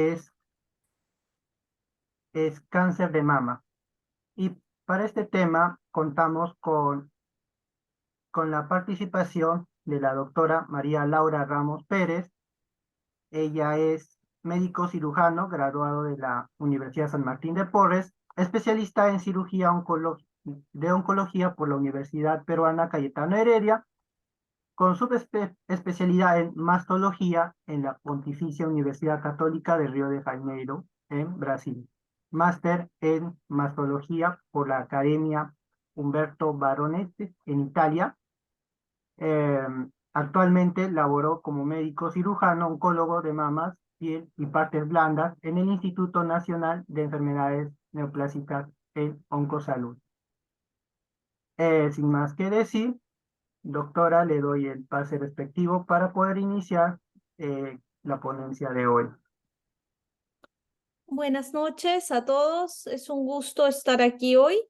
es, es cáncer de mama. Y para este tema contamos con la participación de la doctora María Laura Ramos Pérez. Ella es médico cirujano graduado de la Universidad San Martín de Porres, especialista en cirugía de oncología por la Universidad Peruana Cayetano Heredia, con especialidad en mastología en la Pontificia Universidad Católica de Río de Janeiro, en Brasil. Máster en mastología por la Academia Umberto Baronetti en Italia. Eh, Actualmente laboró como médico cirujano, oncólogo de mamas, piel y partes blandas en el Instituto Nacional de Enfermedades Neoplásicas en Oncosalud. Sin más que decir, doctora, le doy el pase respectivo para poder iniciar la ponencia de hoy. Buenas noches a todos, es un gusto estar aquí hoy.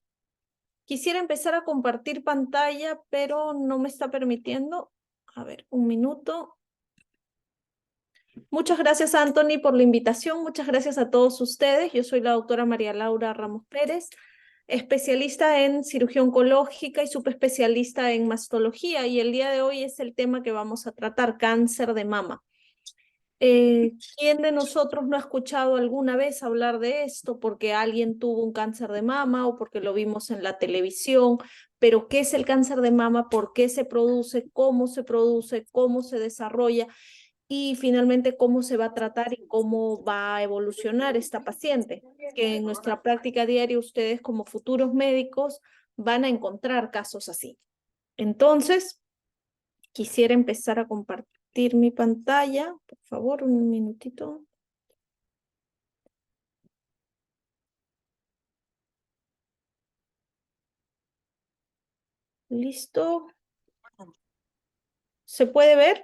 Quisiera empezar a compartir pantalla, pero no me está permitiendo. A ver, un minuto. Muchas gracias, Anthony, por la invitación. Muchas gracias a todos ustedes. Yo soy la doctora María Laura Ramos Pérez, especialista en cirugía oncológica y subespecialista en mastología. Y el día de hoy es el tema que vamos a tratar, cáncer de mama. ¿Quién de nosotros no ha escuchado alguna vez hablar de esto porque alguien tuvo un cáncer de mama o porque lo vimos en la televisión? Pero ¿qué es el cáncer de mama? ¿Por qué se produce? ¿Cómo se produce? ¿Cómo se desarrolla? Y finalmente, ¿cómo se va a tratar y cómo va a evolucionar esta paciente? Que en nuestra práctica diaria ustedes como futuros médicos van a encontrar casos así. Entonces, quisiera empezar a compartir mi pantalla. Por favor, un minutito. ¿Listo? ¿Se puede ver?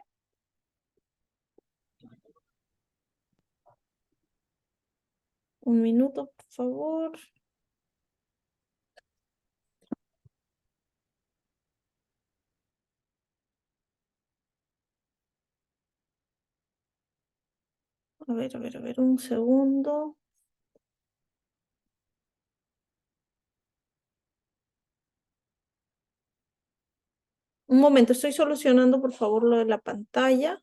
Un minuto, por favor. A ver, un segundo. Un momento, estoy solucionando, por favor, lo de la pantalla.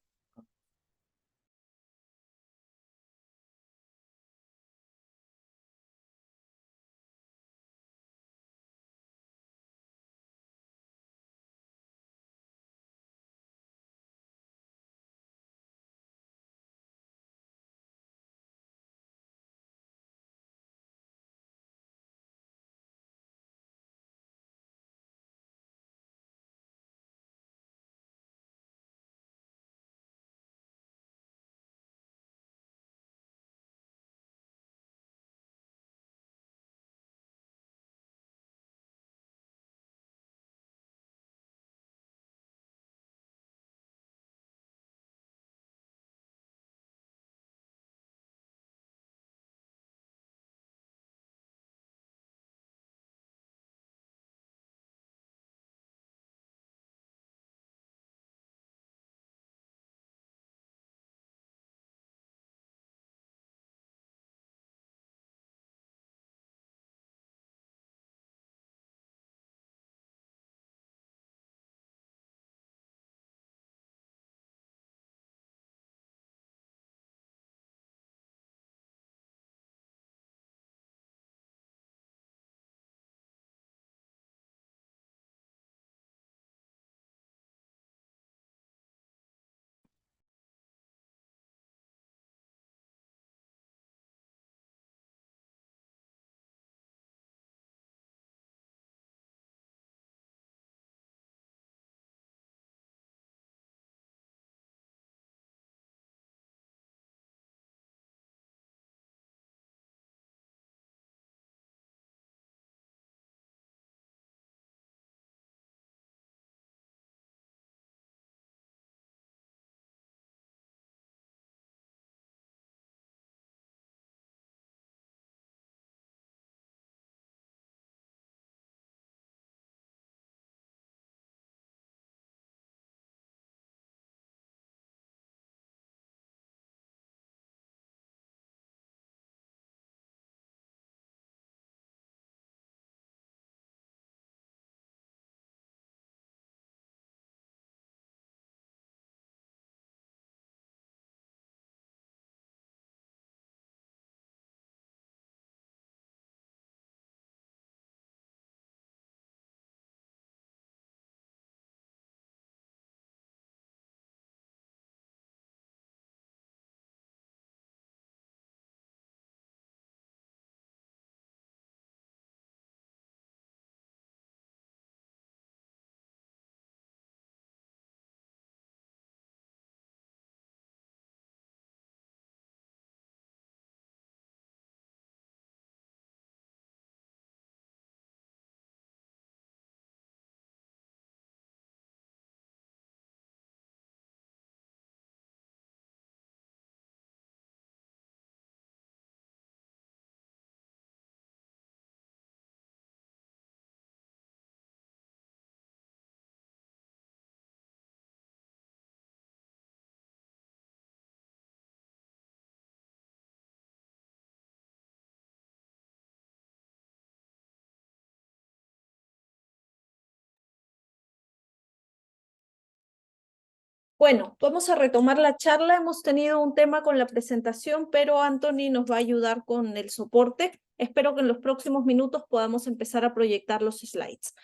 Bueno, vamos a retomar la charla. Hemos tenido un tema con la presentación, pero Anthony nos va a ayudar con el soporte. Espero que en los próximos minutos podamos empezar a proyectar los slides.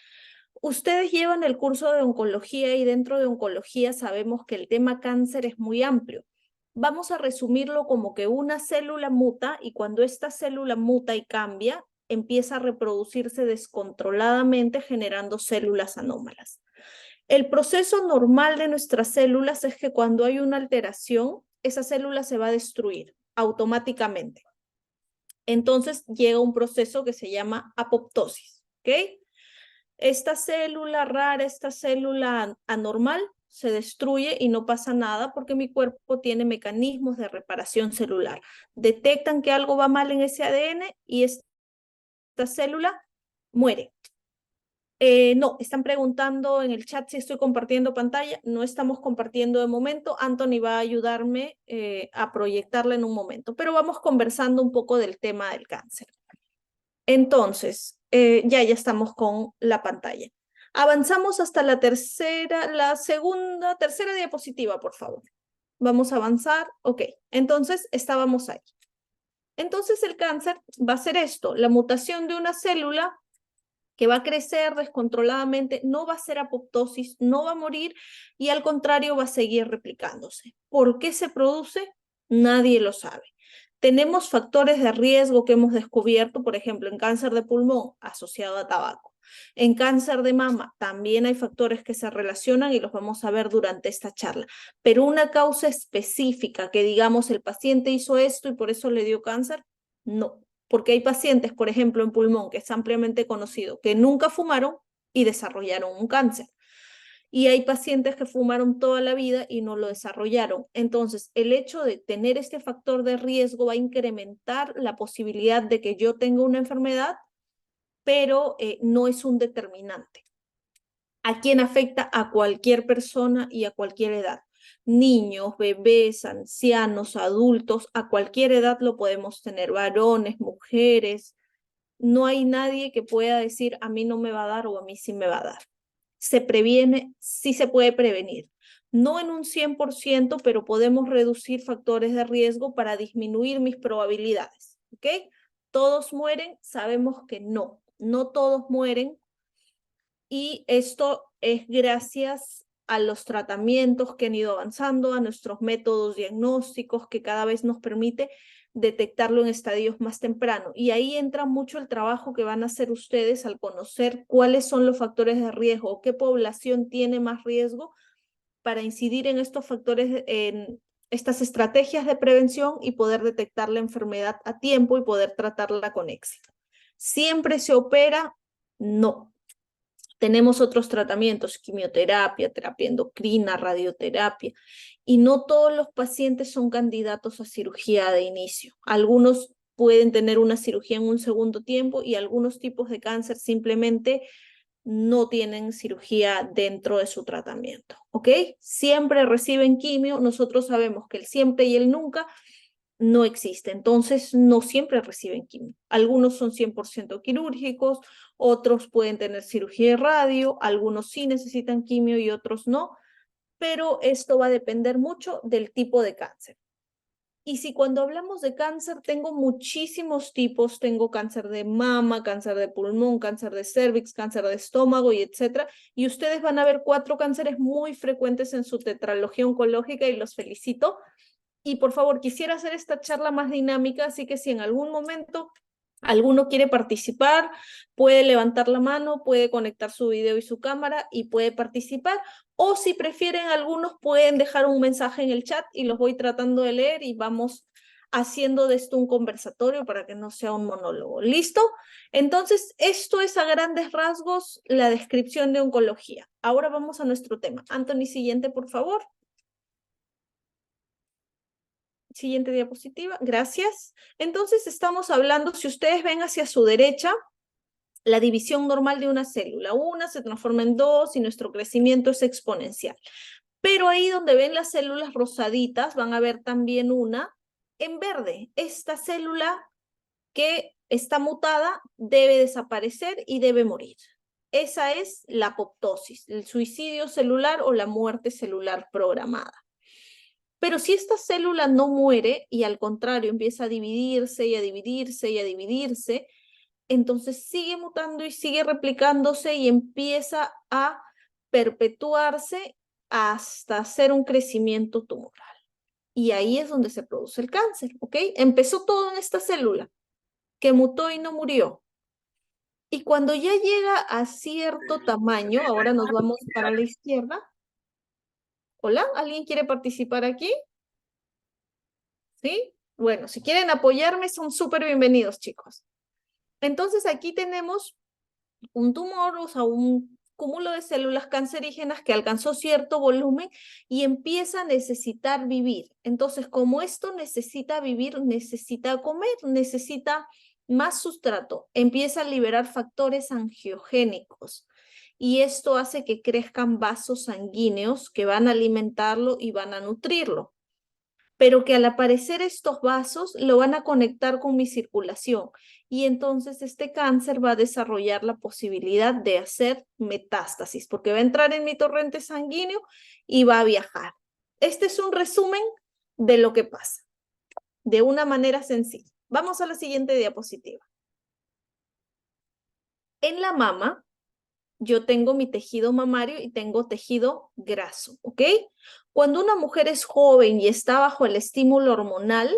Ustedes llevan el curso de oncología y dentro de oncología sabemos que el tema cáncer es muy amplio. Vamos a resumirlo como que una célula muta y cuando esta célula muta y cambia, empieza a reproducirse descontroladamente generando células anómalas. El proceso normal de nuestras células es que cuando hay una alteración, esa célula se va a destruir automáticamente. Entonces llega un proceso que se llama apoptosis, ¿ok? Esta célula rara, esta célula anormal, se destruye y no pasa nada porque mi cuerpo tiene mecanismos de reparación celular. Detectan que algo va mal en ese ADN y esta célula muere. No, están preguntando en el chat si estoy compartiendo pantalla. No estamos compartiendo de momento. Anthony va a ayudarme a proyectarla en un momento, pero vamos conversando un poco del tema del cáncer. Entonces, ya estamos con la pantalla. Avanzamos hasta la tercera diapositiva, por favor. Vamos a avanzar. Ok, entonces estábamos ahí. Entonces el cáncer va a ser esto, la mutación de una célula que va a crecer descontroladamente, no va a ser apoptosis, no va a morir y al contrario va a seguir replicándose. ¿Por qué se produce? Nadie lo sabe. Tenemos factores de riesgo que hemos descubierto, por ejemplo, en cáncer de pulmón asociado a tabaco. En cáncer de mama también hay factores que se relacionan y los vamos a ver durante esta charla. Pero una causa específica que digamos el paciente hizo esto y por eso le dio cáncer, no. Porque hay pacientes, por ejemplo, en pulmón, que es ampliamente conocido, que nunca fumaron y desarrollaron un cáncer. Y hay pacientes que fumaron toda la vida y no lo desarrollaron. Entonces, el hecho de tener este factor de riesgo va a incrementar la posibilidad de que yo tenga una enfermedad, pero no es un determinante. ¿A quién afecta? A cualquier persona y a cualquier edad. Niños, bebés, ancianos, adultos, a cualquier edad lo podemos tener, varones, mujeres. No hay nadie que pueda decir a mí no me va a dar o a mí sí me va a dar. Se previene, sí se puede prevenir. No en un 100%, pero podemos reducir factores de riesgo para disminuir mis probabilidades. ¿Ok? ¿Todos mueren? Sabemos que no. No todos mueren y esto es gracias a los tratamientos que han ido avanzando, a nuestros métodos diagnósticos que cada vez nos permite detectarlo en estadios más tempranos. Y ahí entra mucho el trabajo que van a hacer ustedes al conocer cuáles son los factores de riesgo, qué población tiene más riesgo para incidir en estos factores, en estas estrategias de prevención y poder detectar la enfermedad a tiempo y poder tratarla con éxito. ¿Siempre se opera? No. Tenemos otros tratamientos, quimioterapia, terapia endocrina, radioterapia, y no todos los pacientes son candidatos a cirugía de inicio. Algunos pueden tener una cirugía en un segundo tiempo y algunos tipos de cáncer simplemente no tienen cirugía dentro de su tratamiento, ¿ok? Siempre reciben quimio, nosotros sabemos que el siempre y el nunca no existe. Entonces, no siempre reciben quimio. Algunos son 100% quirúrgicos, otros pueden tener cirugía de radio, algunos sí necesitan quimio y otros no, pero esto va a depender mucho del tipo de cáncer. Y si cuando hablamos de cáncer, tengo muchísimos tipos, tengo cáncer de mama, cáncer de pulmón, cáncer de cervix, cáncer de estómago y etcétera, y ustedes van a ver 4 cánceres muy frecuentes en su tetralogía oncológica y los felicito. Y por favor, quisiera hacer esta charla más dinámica, así que si en algún momento alguno quiere participar, puede levantar la mano, puede conectar su video y su cámara y puede participar. O si prefieren, algunos pueden dejar un mensaje en el chat y los voy tratando de leer y vamos haciendo de esto un conversatorio para que no sea un monólogo. ¿Listo? Entonces, esto es a grandes rasgos la descripción de oncología. Ahora vamos a nuestro tema. Anthony, siguiente, por favor. Siguiente diapositiva, gracias. Entonces estamos hablando, si ustedes ven hacia su derecha, la división normal de una célula. Una se transforma en 2 y nuestro crecimiento es exponencial. Pero ahí donde ven las células rosaditas, van a ver también una en verde. Esta célula que está mutada debe desaparecer y debe morir. Esa es la apoptosis, el suicidio celular o la muerte celular programada. Pero si esta célula no muere y al contrario empieza a dividirse y a dividirse y a dividirse, entonces sigue mutando y sigue replicándose y empieza a perpetuarse hasta hacer un crecimiento tumoral. Y ahí es donde se produce el cáncer, ¿ok? Empezó todo en esta célula que mutó y no murió. Y cuando ya llega a cierto tamaño, ahora nos vamos para la izquierda. Hola, ¿alguien quiere participar aquí? ¿Sí? Bueno, si quieren apoyarme, son súper bienvenidos, chicos. Entonces aquí tenemos un tumor, o sea, un cúmulo de células cancerígenas que alcanzó cierto volumen y empieza a necesitar vivir. Entonces, como esto necesita vivir, necesita comer, necesita más sustrato, empieza a liberar factores angiogénicos y esto hace que crezcan vasos sanguíneos que van a alimentarlo y van a nutrirlo, pero que al aparecer estos vasos lo van a conectar con mi circulación y entonces este cáncer va a desarrollar la posibilidad de hacer metástasis porque va a entrar en mi torrente sanguíneo y va a viajar. Este es un resumen de lo que pasa, de una manera sencilla. Vamos a la siguiente diapositiva. En la mama, yo tengo mi tejido mamario y tengo tejido graso, ¿ok? Cuando una mujer es joven y está bajo el estímulo hormonal,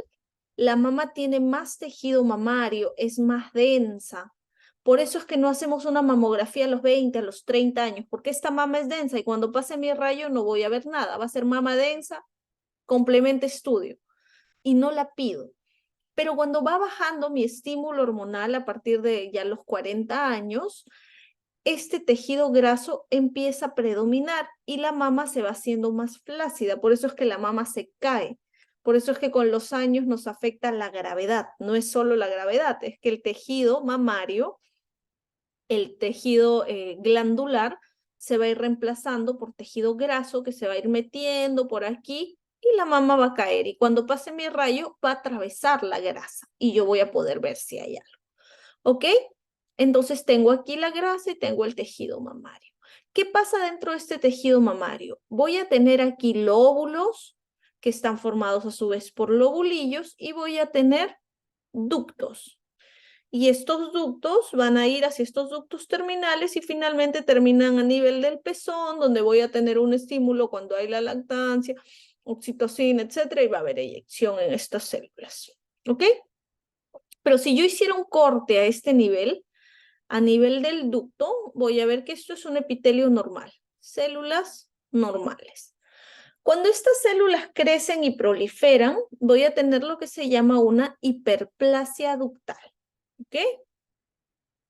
la mama tiene más tejido mamario, es más densa. Por eso es que no hacemos una mamografía a los 20, a los 30 años, porque esta mama es densa y cuando pase mi rayo no voy a ver nada. Va a ser mama densa, complemento estudio. Y no la pido. Pero cuando va bajando mi estímulo hormonal a partir de ya los 40 años, este tejido graso empieza a predominar y la mama se va haciendo más flácida. Por eso es que la mama se cae. Por eso es que con los años nos afecta la gravedad. No es solo la gravedad, es que el tejido mamario, el tejido glandular, se va a ir reemplazando por tejido graso que se va a ir metiendo por aquí y la mama va a caer. Y cuando pase mi rayo, va a atravesar la grasa y yo voy a poder ver si hay algo. ¿Ok? Entonces tengo aquí la grasa y tengo el tejido mamario. ¿Qué pasa dentro de este tejido mamario? Voy a tener aquí lóbulos que están formados a su vez por lobulillos y voy a tener ductos. Y estos ductos van a ir hacia estos ductos terminales y finalmente terminan a nivel del pezón, donde voy a tener un estímulo cuando hay la lactancia, oxitocina, etcétera, y va a haber eyección en estas células. ¿Ok? Pero si yo hiciera un corte a nivel del ducto, voy a ver que esto es un epitelio normal, células normales. Cuando estas células crecen y proliferan, voy a tener lo que se llama una hiperplasia ductal, ¿ok?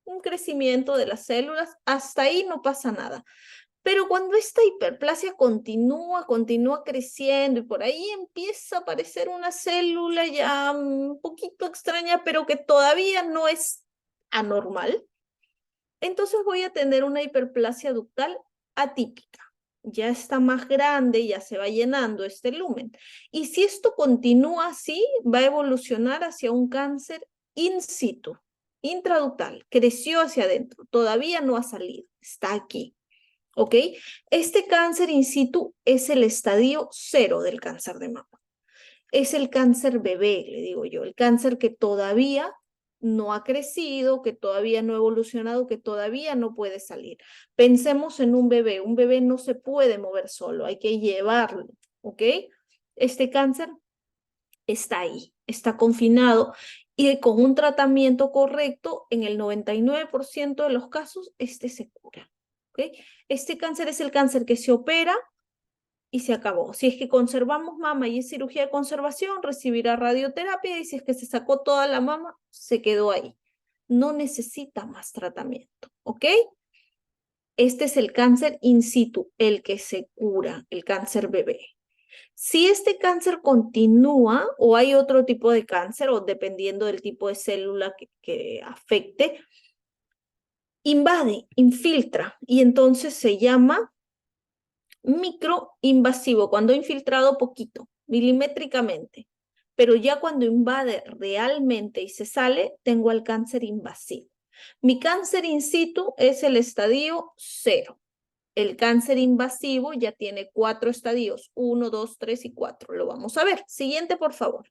Un crecimiento de las células, hasta ahí no pasa nada. Pero cuando esta hiperplasia continúa creciendo y por ahí empieza a aparecer una célula ya un poquito extraña, pero que todavía no es anormal, entonces voy a tener una hiperplasia ductal atípica. Ya está más grande, ya se va llenando este lumen. Y si esto continúa así, va a evolucionar hacia un cáncer in situ, intraductal. Creció hacia adentro, todavía no ha salido, está aquí. ¿Ok? Este cáncer in situ es el estadio 0 del cáncer de mama. Es el cáncer bebé, le digo yo, el cáncer que todavía no ha crecido, que todavía no ha evolucionado, que todavía no puede salir. Pensemos en un bebé no se puede mover solo, hay que llevarlo, ¿ok? Este cáncer está ahí, está confinado y con un tratamiento correcto, en el 99% de los casos, este se cura, ¿ok? Este cáncer es el cáncer que se opera y se acabó. Si es que conservamos mama y es cirugía de conservación, recibirá radioterapia y si es que se sacó toda la mama, se quedó ahí. No necesita más tratamiento, ¿ok? Este es el cáncer in situ, el que se cura, el cáncer bebé. Si este cáncer continúa o hay otro tipo de cáncer o dependiendo del tipo de célula que afecte, invade, infiltra y entonces se llama microinvasivo, cuando ha infiltrado poquito, milimétricamente, pero ya cuando invade realmente y se sale, tengo el cáncer invasivo. Mi cáncer in situ es el estadio 0. El cáncer invasivo ya tiene 4 estadios, 1, 2, 3 y 4. Lo vamos a ver. Siguiente, por favor.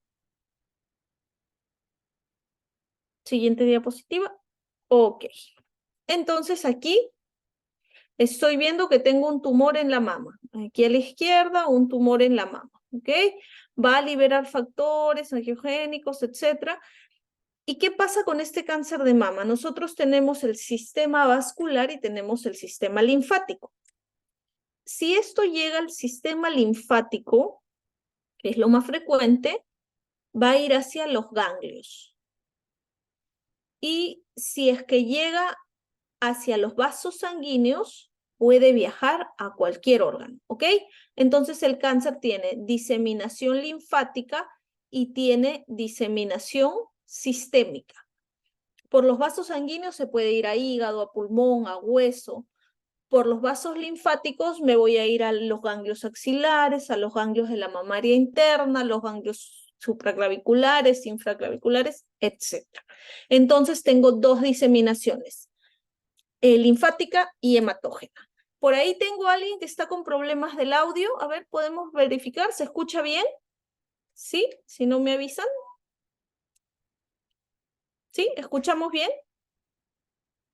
Siguiente diapositiva. Ok. Entonces aquí estoy viendo que tengo un tumor en la mama. Aquí a la izquierda, un tumor en la mama. ¿Ok? Va a liberar factores angiogénicos, etc. ¿Y qué pasa con este cáncer de mama? Nosotros tenemos el sistema vascular y tenemos el sistema linfático. Si esto llega al sistema linfático, que es lo más frecuente, va a ir hacia los ganglios. Y si es que llega hacia los vasos sanguíneos, puede viajar a cualquier órgano, ¿ok? Entonces el cáncer tiene diseminación linfática y tiene diseminación sistémica. Por los vasos sanguíneos se puede ir a hígado, a pulmón, a hueso. Por los vasos linfáticos me voy a ir a los ganglios axilares, a los ganglios de la mamaria interna, a los ganglios supraclaviculares, infraclaviculares, etc. Entonces tengo 2 diseminaciones, linfática y hematógena. Por ahí tengo a alguien que está con problemas del audio. A ver, ¿podemos verificar? ¿Se escucha bien? ¿Sí? Si no me avisan. ¿Sí? ¿Escuchamos bien?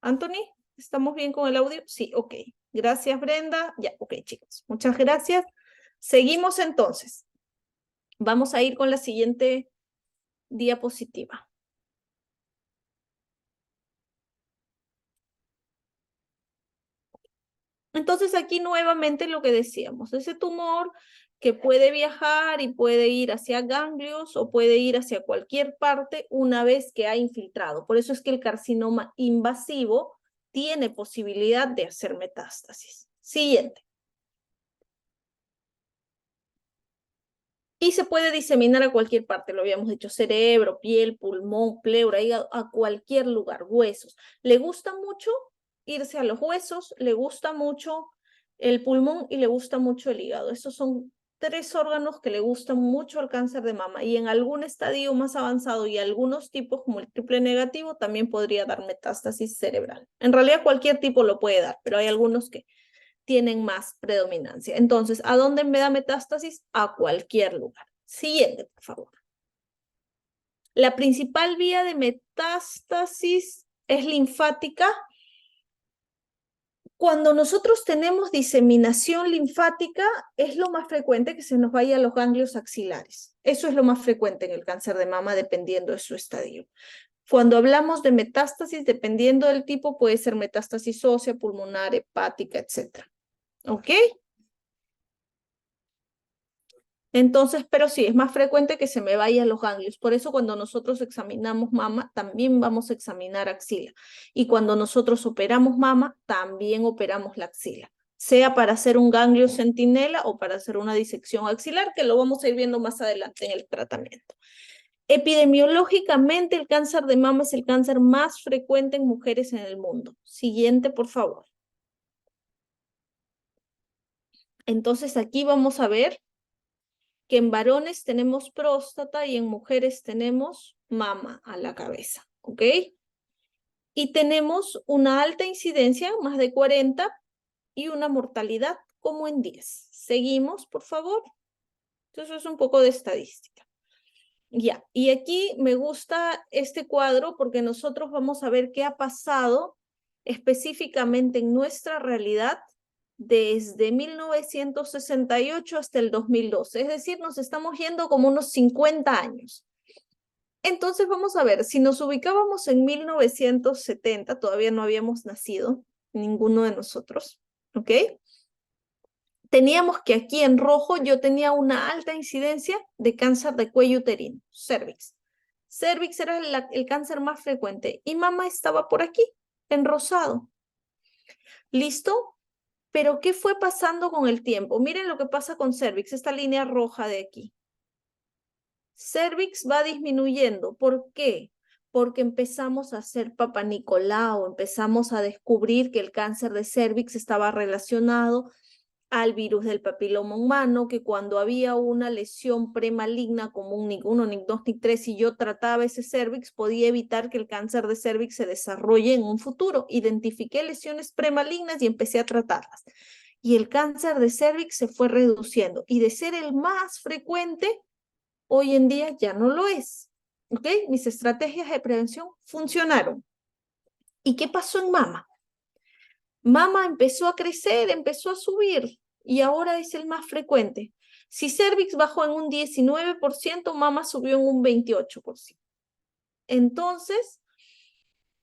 Anthony, ¿estamos bien con el audio? Sí, ok. Gracias, Brenda. Ya, ok, chicos. Muchas gracias. Seguimos entonces. Vamos a ir con la siguiente diapositiva. Entonces aquí nuevamente lo que decíamos, ese tumor que puede viajar y puede ir hacia ganglios o puede ir hacia cualquier parte una vez que ha infiltrado. Por eso es que el carcinoma invasivo tiene posibilidad de hacer metástasis. Siguiente. Y se puede diseminar a cualquier parte, lo habíamos dicho, cerebro, piel, pulmón, pleura, hígado, a cualquier lugar, huesos. Le gusta mucho irse a los huesos, le gusta mucho el pulmón y le gusta mucho el hígado. Estos son 3 órganos que le gustan mucho al cáncer de mama y en algún estadio más avanzado y algunos tipos como el triple negativo también podría dar metástasis cerebral. En realidad cualquier tipo lo puede dar, pero hay algunos que tienen más predominancia. Entonces, ¿a dónde me da metástasis? A cualquier lugar. Siguiente, por favor. La principal vía de metástasis es linfática. Cuando nosotros tenemos diseminación linfática, es lo más frecuente que se nos vaya a los ganglios axilares. Eso es lo más frecuente en el cáncer de mama, dependiendo de su estadio. Cuando hablamos de metástasis, dependiendo del tipo, puede ser metástasis ósea, pulmonar, hepática, etc. ¿Ok? Entonces, pero sí, es más frecuente que se me vayan los ganglios. Por eso cuando nosotros examinamos mama, también vamos a examinar axila. Y cuando nosotros operamos mama, también operamos la axila. Sea para hacer un ganglio centinela o para hacer una disección axilar, que lo vamos a ir viendo más adelante en el tratamiento. Epidemiológicamente, el cáncer de mama es el cáncer más frecuente en mujeres en el mundo. Siguiente, por favor. Entonces, aquí vamos a ver que en varones tenemos próstata y en mujeres tenemos mama a la cabeza, ¿ok? Y tenemos una alta incidencia, más de 40, y una mortalidad como en 10. Seguimos, por favor. Entonces es un poco de estadística. Ya, y aquí me gusta este cuadro porque nosotros vamos a ver qué ha pasado específicamente en nuestra realidad desde 1968 hasta el 2012. Es decir, nos estamos yendo como unos 50 años. Entonces vamos a ver, si nos ubicábamos en 1970, todavía no habíamos nacido, ninguno de nosotros, ¿ok? Teníamos que aquí en rojo yo tenía una alta incidencia de cáncer de cuello uterino, cervix. Cervix era el cáncer más frecuente y mama estaba por aquí, en rosado. ¿Listo? Pero ¿qué fue pasando con el tiempo? Miren lo que pasa con cervix, esta línea roja de aquí. Cervix va disminuyendo. ¿Por qué? Porque empezamos a hacer Papa Nicolau, empezamos a descubrir que el cáncer de cervix estaba relacionado al virus del papiloma humano, que cuando había una lesión premaligna como un NIC1, NIC2, NIC3, y yo trataba ese cervix, podía evitar que el cáncer de cervix se desarrolle en un futuro. Identifiqué lesiones premalignas y empecé a tratarlas. Y el cáncer de cervix se fue reduciendo. Y de ser el más frecuente, hoy en día ya no lo es. ¿Ok? Mis estrategias de prevención funcionaron. ¿Y qué pasó en mama? Mama empezó a crecer, empezó a subir y ahora es el más frecuente. Si cervix bajó en un 19%, mama subió en un 28%. Entonces,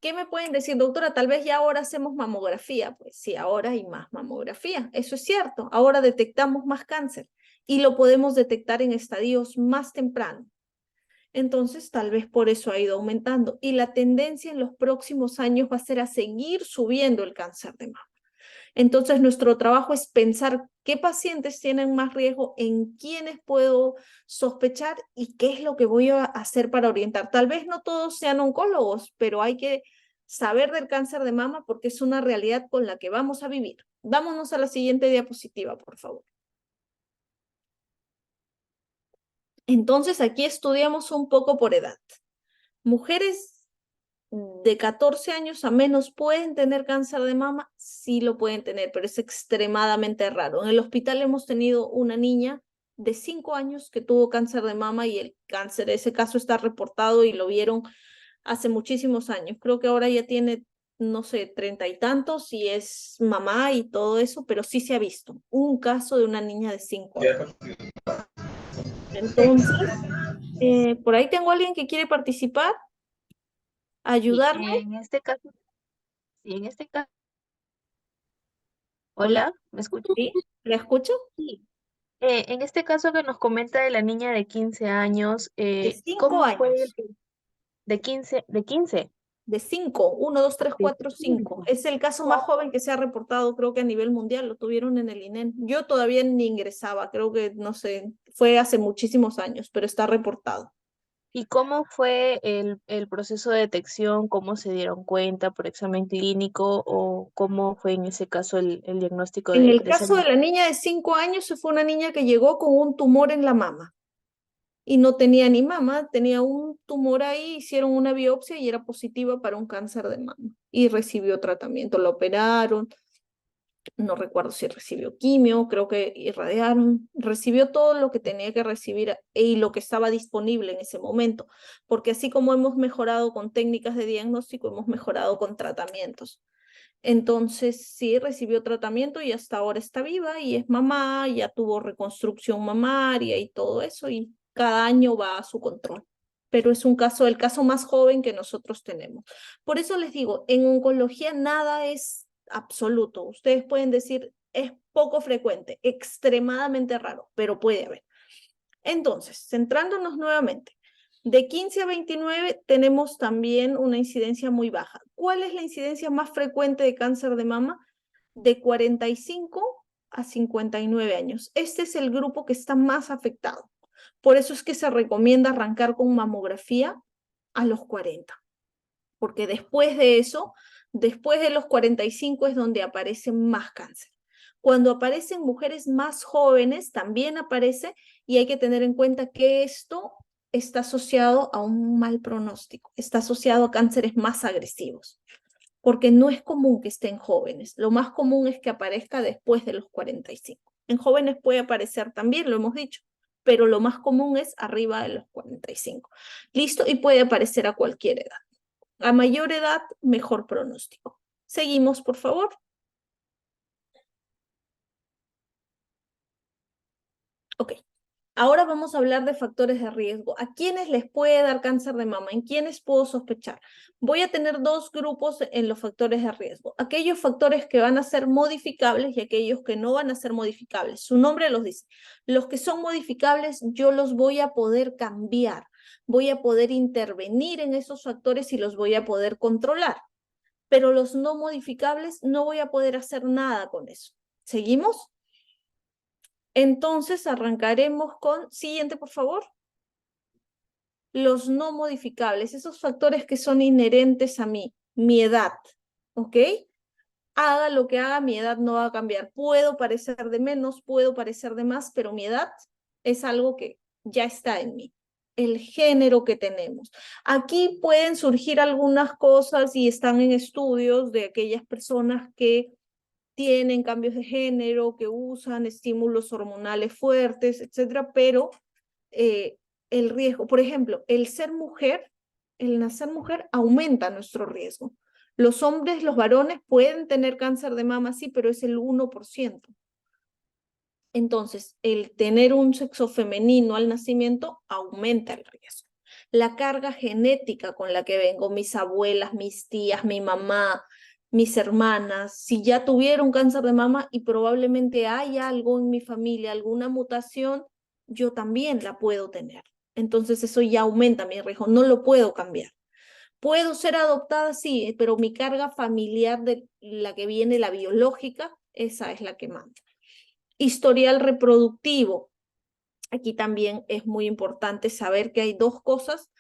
¿qué me pueden decir, doctora? Tal vez ya ahora hacemos mamografía. Pues sí, ahora hay más mamografía. Eso es cierto. Ahora detectamos más cáncer y lo podemos detectar en estadios más tempranos. Entonces, tal vez por eso ha ido aumentando. Y la tendencia en los próximos años va a ser a seguir subiendo el cáncer de mama. Entonces, nuestro trabajo es pensar qué pacientes tienen más riesgo, en quiénes puedo sospechar y qué es lo que voy a hacer para orientar. Tal vez no todos sean oncólogos, pero hay que saber del cáncer de mama porque es una realidad con la que vamos a vivir. Vámonos a la siguiente diapositiva, por favor. Entonces, aquí estudiamos un poco por edad. Mujeres de 14 años a menos pueden tener cáncer de mama, sí lo pueden tener, pero es extremadamente raro. En el hospital hemos tenido una niña de 5 años que tuvo cáncer de mama y el cáncer, ese caso está reportado y lo vieron hace muchísimos años. Creo que ahora ya tiene, no sé, 30 y tantos y es mamá y todo eso, pero sí se ha visto un caso de una niña de 5 años. Entonces, por ahí tengo a alguien que quiere participar, Sí, ayudarme. sí, en este caso, Hola, hola, ¿me escuchas? ¿sí? ¿La escucho? Sí. En este caso que nos comenta de la niña de 15 años, De 5 ¿cómo fue años. de quince? De 5, 1, 2, 3, De 4, 5. 15. Es el caso más joven que se ha reportado, creo que a nivel mundial, lo tuvieron en el INEM. Yo todavía ni ingresaba, creo que, no sé, fue hace muchísimos años, pero está reportado. ¿Y cómo fue el proceso de detección? ¿Cómo se dieron cuenta por examen clínico o cómo fue en ese caso el diagnóstico En el de esa caso de niña? la niña de 5 años, se fue una niña que llegó con un tumor en la mama y no tenía ni mama, tenía un tumor ahí, hicieron una biopsia y era positiva para un cáncer de mama y recibió tratamiento, lo operaron, no recuerdo si recibió quimio, creo que irradiaron, recibió todo lo que tenía que recibir y lo que estaba disponible en ese momento, porque así como hemos mejorado con técnicas de diagnóstico, hemos mejorado con tratamientos. Entonces, sí, recibió tratamiento y hasta ahora está viva y es mamá, ya tuvo reconstrucción mamaria y todo eso, y cada año va a su control. Pero es un caso, el caso más joven que nosotros tenemos. Por eso les digo, en oncología nada es absoluto. Ustedes pueden decir, es poco frecuente, extremadamente raro, pero puede haber. Entonces, centrándonos nuevamente, de 15 a 29 tenemos también una incidencia muy baja. ¿Cuál es la incidencia más frecuente de cáncer de mama? De 45 a 59 años. Este es el grupo que está más afectado. Por eso es que se recomienda arrancar con mamografía a los 40, porque después de eso, después de los 45 es donde aparece más cáncer. Cuando aparecen mujeres más jóvenes, también aparece y hay que tener en cuenta que esto está asociado a un mal pronóstico, está asociado a cánceres más agresivos, porque no es común que estén jóvenes. Lo más común es que aparezca después de los 45. En jóvenes puede aparecer también, lo hemos dicho, pero lo más común es arriba de los 45. ¿Listo? Y puede aparecer a cualquier edad. A mayor edad, mejor pronóstico. Seguimos, por favor. Ok. Ahora vamos a hablar de factores de riesgo. ¿A quiénes les puede dar cáncer de mama? ¿En quiénes puedo sospechar? Voy a tener dos grupos en los factores de riesgo. Aquellos factores que van a ser modificables y aquellos que no van a ser modificables. Su nombre los dice. Los que son modificables, yo los voy a poder cambiar. Voy a poder intervenir en esos factores y los voy a poder controlar. Pero los no modificables no voy a poder hacer nada con eso. ¿Seguimos? Entonces arrancaremos con, siguiente por favor, los no modificables, esos factores que son inherentes a mí, mi edad, ¿ok? haga lo que haga, mi edad no va a cambiar. Puedo parecer de menos, puedo parecer de más, pero mi edad es algo que ya está en mí. El género que tenemos. Aquí pueden surgir algunas cosas y están en estudios de aquellas personas que tienen cambios de género, que usan estímulos hormonales fuertes, etcétera, pero el riesgo, por ejemplo, el ser mujer, el nacer mujer aumenta nuestro riesgo. Los hombres, los varones pueden tener cáncer de mama, sí, pero es el 1%. Entonces, el tener un sexo femenino al nacimiento aumenta el riesgo. La carga genética con la que vengo, mis abuelas, mis tías, mi mamá, mis hermanas, si ya tuvieron cáncer de mama y probablemente hay algo en mi familia, alguna mutación, yo también la puedo tener. Entonces eso ya aumenta mi riesgo, no lo puedo cambiar. Puedo ser adoptada, sí, pero mi carga familiar de la que viene, la biológica, esa es la que manda. Historial reproductivo. Aquí también es muy importante saber que hay dos cosas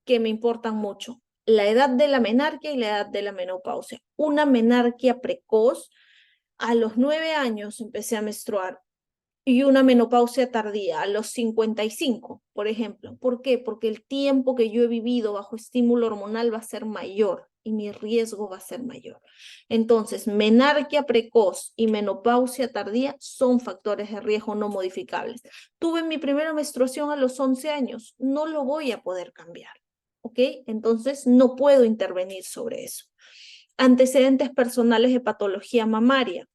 que me importan mucho. La edad de la menarquia y la edad de la menopausia. Una menarquia precoz, a los 9 años empecé a menstruar, y una menopausia tardía, a los 55, por ejemplo. ¿Por qué? Porque el tiempo que yo he vivido bajo estímulo hormonal va a ser mayor y mi riesgo va a ser mayor. Entonces, menarquia precoz y menopausia tardía son factores de riesgo no modificables. Tuve mi primera menstruación a los 11 años, no lo voy a poder cambiar, ¿ok? Entonces, no puedo intervenir sobre eso. Antecedentes personales de patología mamaria.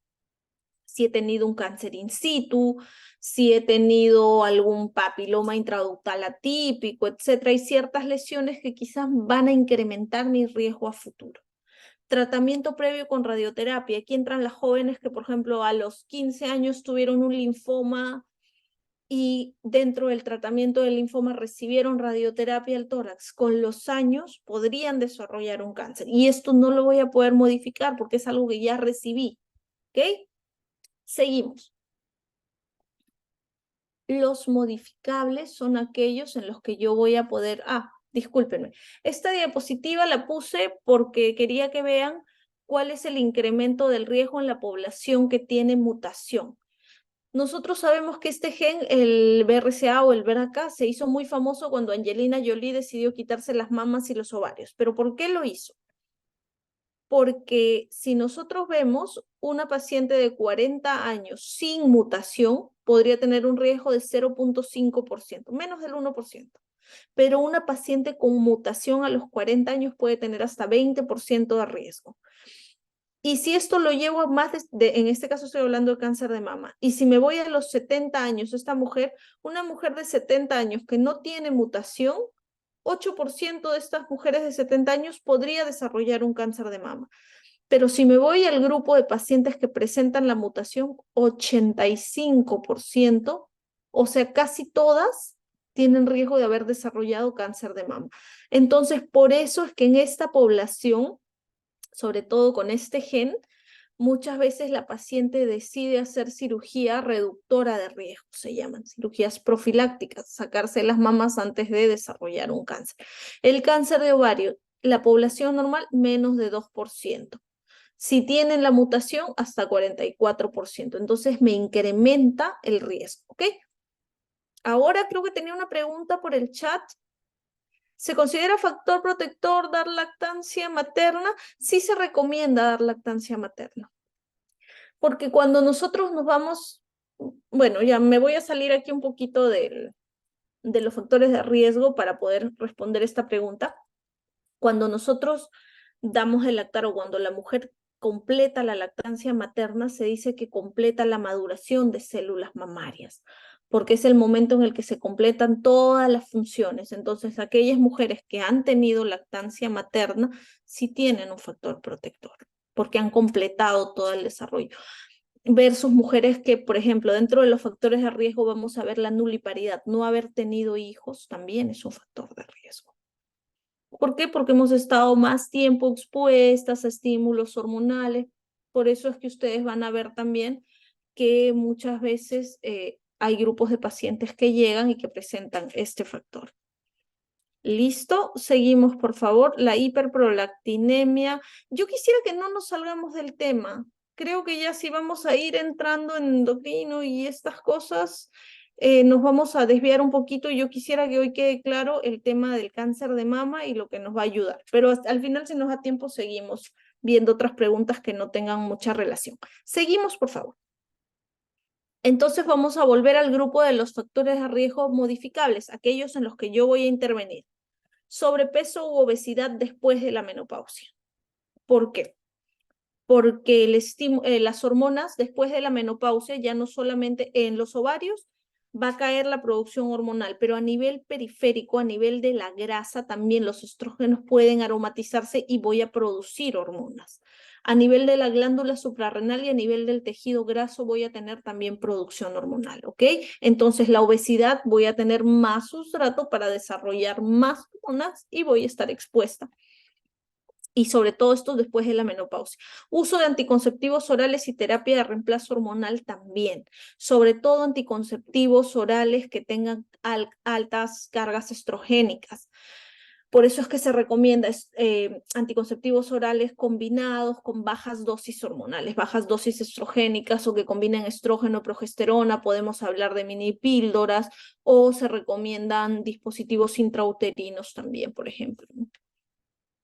Si he tenido un cáncer in situ, si he tenido algún papiloma intraductal atípico, etcétera. Hay ciertas lesiones que quizás van a incrementar mi riesgo a futuro. Tratamiento previo con radioterapia. Aquí entran las jóvenes que, por ejemplo, a los 15 años tuvieron un linfoma y dentro del tratamiento del linfoma recibieron radioterapia al tórax. Con los años podrían desarrollar un cáncer. Y esto no lo voy a poder modificar porque es algo que ya recibí. ¿Ok? Seguimos. Los modificables son aquellos en los que yo voy a poder... discúlpenme. Esta diapositiva la puse porque quería que vean cuál es el incremento del riesgo en la población que tiene mutación. Nosotros sabemos que este gen, el BRCA o el BRCA, se hizo muy famoso cuando Angelina Jolie decidió quitarse las mamas y los ovarios. ¿Pero por qué lo hizo? Porque si nosotros vemos una paciente de 40 años sin mutación, podría tener un riesgo de 0.5%, menos del 1%. Pero una paciente con mutación a los 40 años puede tener hasta 20% de riesgo. Y si esto lo llevo a más en este caso estoy hablando de cáncer de mama, y si me voy a los 70 años, una mujer de 70 años que no tiene mutación, 8% de estas mujeres de 70 años podría desarrollar un cáncer de mama. Pero si me voy al grupo de pacientes que presentan la mutación, 85%, o sea, casi todas tienen riesgo de haber desarrollado cáncer de mama. Entonces, por eso es que en esta población, sobre todo con este gen, muchas veces la paciente decide hacer cirugía reductora de riesgo, se llaman cirugías profilácticas, sacarse las mamas antes de desarrollar un cáncer. El cáncer de ovario, la población normal, menos de 2%. Si tienen la mutación, hasta 44%. Entonces me incrementa el riesgo, ¿ok? Ahora creo que tenía una pregunta por el chat. ¿Se considera factor protector dar lactancia materna? Sí se recomienda dar lactancia materna. Porque cuando nosotros nos vamos, bueno, ya me voy a salir aquí un poquito de los factores de riesgo para poder responder esta pregunta. Cuando nosotros damos el lactar o cuando la mujer completa la lactancia materna, se dice que completa la maduración de células mamarias, porque es el momento en el que se completan todas las funciones. Entonces, aquellas mujeres que han tenido lactancia materna sí tienen un factor protector, porque han completado todo el desarrollo. Versus mujeres que, por ejemplo, dentro de los factores de riesgo vamos a ver la nuliparidad, no haber tenido hijos también es un factor de riesgo. ¿Por qué? Porque hemos estado más tiempo expuestas a estímulos hormonales. Por eso es que ustedes van a ver también que muchas veces hay grupos de pacientes que llegan y que presentan este factor. Listo, seguimos por favor. La hiperprolactinemia. Yo quisiera que no nos salgamos del tema. Creo que ya si vamos a ir entrando en endocrino y estas cosas, nos vamos a desviar un poquito. Yo quisiera que hoy quede claro el tema del cáncer de mama y lo que nos va a ayudar. Pero al final, si nos da tiempo, seguimos viendo otras preguntas que no tengan mucha relación. Seguimos, por favor. Entonces vamos a volver al grupo de los factores de riesgo modificables, aquellos en los que yo voy a intervenir. Sobrepeso u obesidad después de la menopausia. ¿Por qué? Porque las hormonas después de la menopausia, ya no solamente en los ovarios, va a caer la producción hormonal, pero a nivel periférico, a nivel de la grasa, también los estrógenos pueden aromatizarse y voy a producir hormonas. A nivel de la glándula suprarrenal y a nivel del tejido graso voy a tener también producción hormonal, ¿ok? Entonces la obesidad voy a tener más sustrato para desarrollar más hormonas y voy a estar expuesta. Y sobre todo esto después de la menopausia. Uso de anticonceptivos orales y terapia de reemplazo hormonal también. Sobre todo anticonceptivos orales que tengan altas cargas estrogénicas. Por eso es que se recomienda anticonceptivos orales combinados con bajas dosis hormonales, bajas dosis estrogénicas o que combinen estrógeno, progesterona. Podemos hablar de mini píldoras o se recomiendan dispositivos intrauterinos también, por ejemplo.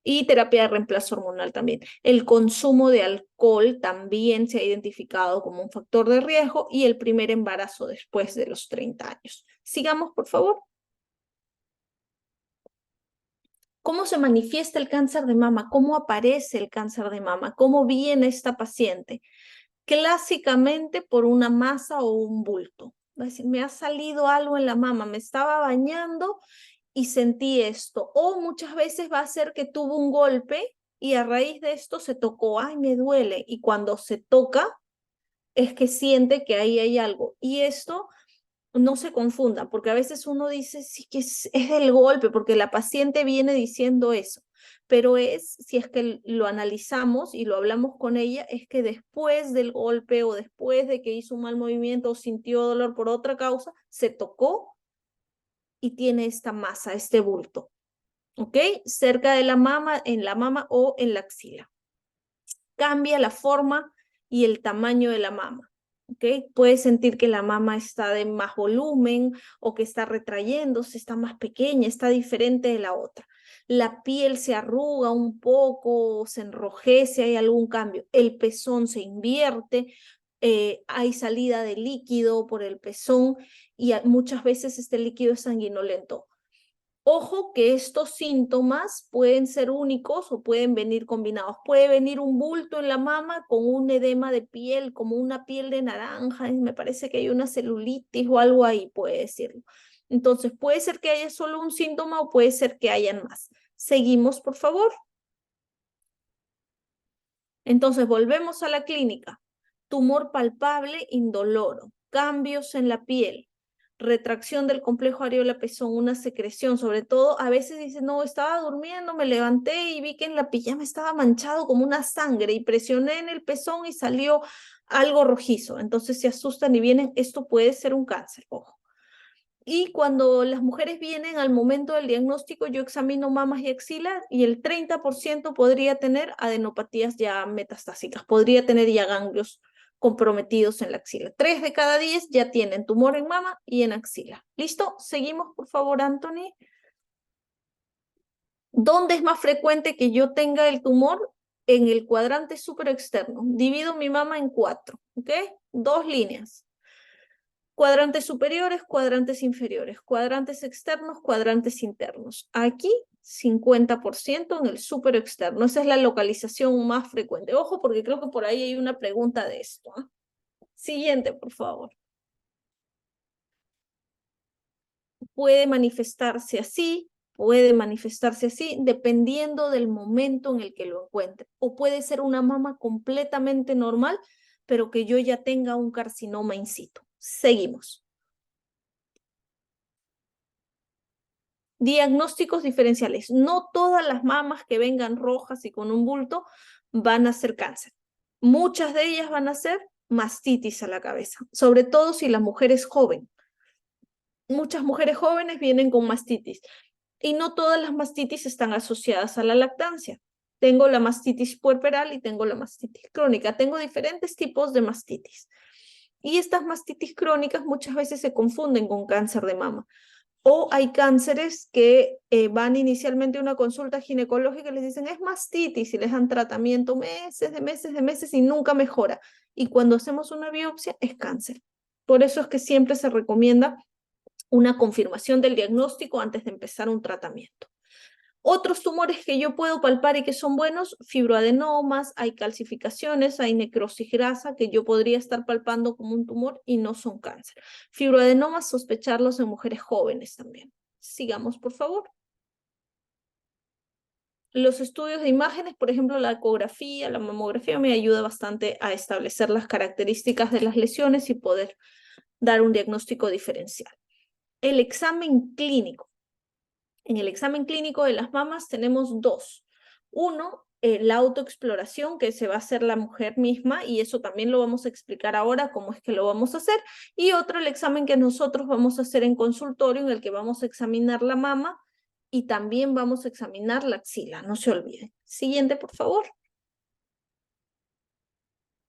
Y terapia de reemplazo hormonal también. El consumo de alcohol también se ha identificado como un factor de riesgo y el primer embarazo después de los 30 años. Sigamos, por favor. ¿Cómo se manifiesta el cáncer de mama? ¿Cómo aparece el cáncer de mama? ¿Cómo viene esta paciente? Clásicamente por una masa o un bulto. Va a decir, me ha salido algo en la mama, me estaba bañando y sentí esto. O muchas veces va a ser que tuvo un golpe y a raíz de esto se tocó, ay, me duele. Y cuando se toca es que siente que ahí hay algo. Y esto no se confunda, porque a veces uno dice, sí que es del golpe, porque la paciente viene diciendo eso. Pero si es que lo analizamos y lo hablamos con ella, es que después del golpe o después de que hizo un mal movimiento o sintió dolor por otra causa, se tocó y tiene esta masa, este bulto, ¿ok? Cerca de la mama, en la mama o en la axila. Cambia la forma y el tamaño de la mama, ¿ok? Puedes sentir que la mama está de más volumen o que está retrayéndose, está más pequeña, está diferente de la otra. La piel se arruga un poco, se enrojece, hay algún cambio. El pezón se invierte, hay salida de líquido por el pezón y muchas veces este líquido es sanguinolento. Ojo que estos síntomas pueden ser únicos o pueden venir combinados. Puede venir un bulto en la mama con un edema de piel, como una piel de naranja, y me parece que hay una celulitis o algo ahí, puede decirlo. Entonces, puede ser que haya solo un síntoma o puede ser que hayan más. Seguimos, por favor. Entonces, volvemos a la clínica. Tumor palpable, indoloro, cambios en la piel, retracción del complejo areola-pezón, una secreción, sobre todo a veces dicen, no, estaba durmiendo, me levanté y vi que en la pijama estaba manchado como una sangre y presioné en el pezón y salió algo rojizo. Entonces se asustan y vienen, esto puede ser un cáncer, ojo. Y cuando las mujeres vienen al momento del diagnóstico, yo examino mamas y axilas y el 30% podría tener adenopatías ya metastásicas, podría tener ya ganglios comprometidos en la axila. 3 de cada 10 ya tienen tumor en mama y en axila. ¿Listo? Seguimos, por favor, Anthony. ¿Dónde es más frecuente que yo tenga el tumor? En el cuadrante superexterno. Divido mi mama en 4, ¿ok? 2 líneas. Cuadrantes superiores, cuadrantes inferiores, cuadrantes externos, cuadrantes internos. Aquí 50% en el súper externo. Esa es la localización más frecuente. Ojo, porque creo que por ahí hay una pregunta de esto. Siguiente, por favor. Puede manifestarse así, dependiendo del momento en el que lo encuentre. O puede ser una mama completamente normal, pero que yo ya tenga un carcinoma in situ. Seguimos. Diagnósticos diferenciales. No todas las mamas que vengan rojas y con un bulto van a ser cáncer. Muchas de ellas van a ser mastitis a la cabeza, sobre todo si la mujer es joven. Muchas mujeres jóvenes vienen con mastitis. Y no todas las mastitis están asociadas a la lactancia. Tengo la mastitis puerperal y tengo la mastitis crónica. Tengo diferentes tipos de mastitis. Y estas mastitis crónicas muchas veces se confunden con cáncer de mama. O hay cánceres que van inicialmente a una consulta ginecológica y les dicen es mastitis y les dan tratamiento meses y nunca mejora. Y cuando hacemos una biopsia es cáncer. Por eso es que siempre se recomienda una confirmación del diagnóstico antes de empezar un tratamiento. Otros tumores que yo puedo palpar y que son buenos, fibroadenomas, hay calcificaciones, hay necrosis grasa que yo podría estar palpando como un tumor y no son cáncer. Fibroadenomas, sospecharlos en mujeres jóvenes también. Sigamos, por favor. Los estudios de imágenes, por ejemplo, la ecografía, la mamografía, me ayuda bastante a establecer las características de las lesiones y poder dar un diagnóstico diferencial. El examen clínico. En el examen clínico de las mamas tenemos dos. Uno, la autoexploración que se va a hacer la mujer misma y eso también lo vamos a explicar ahora cómo es que lo vamos a hacer. Y otro, el examen que nosotros vamos a hacer en consultorio en el que vamos a examinar la mama y también vamos a examinar la axila, no se olviden. Siguiente, por favor.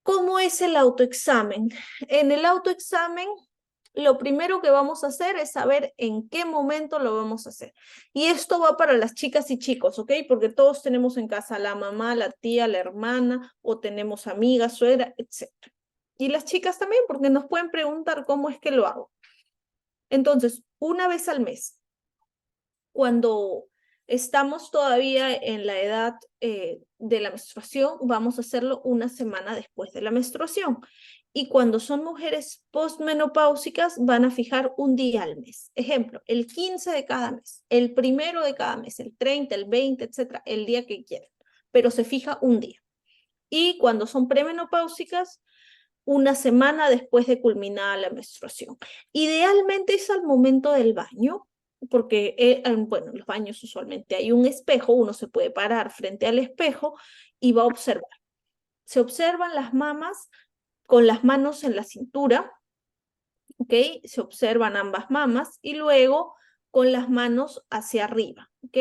¿Cómo es el autoexamen? En el autoexamen lo primero que vamos a hacer es saber en qué momento lo vamos a hacer. Y esto va para las chicas y chicos, ¿ok? Porque todos tenemos en casa la mamá, la tía, la hermana, o tenemos amigas, suegra, etc. Y las chicas también, porque nos pueden preguntar cómo es que lo hago. Entonces, una vez al mes, cuando estamos todavía en la edad de la menstruación, vamos a hacerlo una semana después de la menstruación. Y cuando son mujeres postmenopáusicas, van a fijar un día al mes. Ejemplo, el 15 de cada mes, el 1 de cada mes, el 30, el 20, etcétera, el día que quieran. Pero se fija un día. Y cuando son premenopáusicas, una semana después de culminada la menstruación. Idealmente es al momento del baño, porque, bueno, en los baños usualmente hay un espejo, uno se puede parar frente al espejo y va a observar. Se observan las mamas con las manos en la cintura, ¿ok? Se observan ambas mamas y luego con las manos hacia arriba, ¿ok?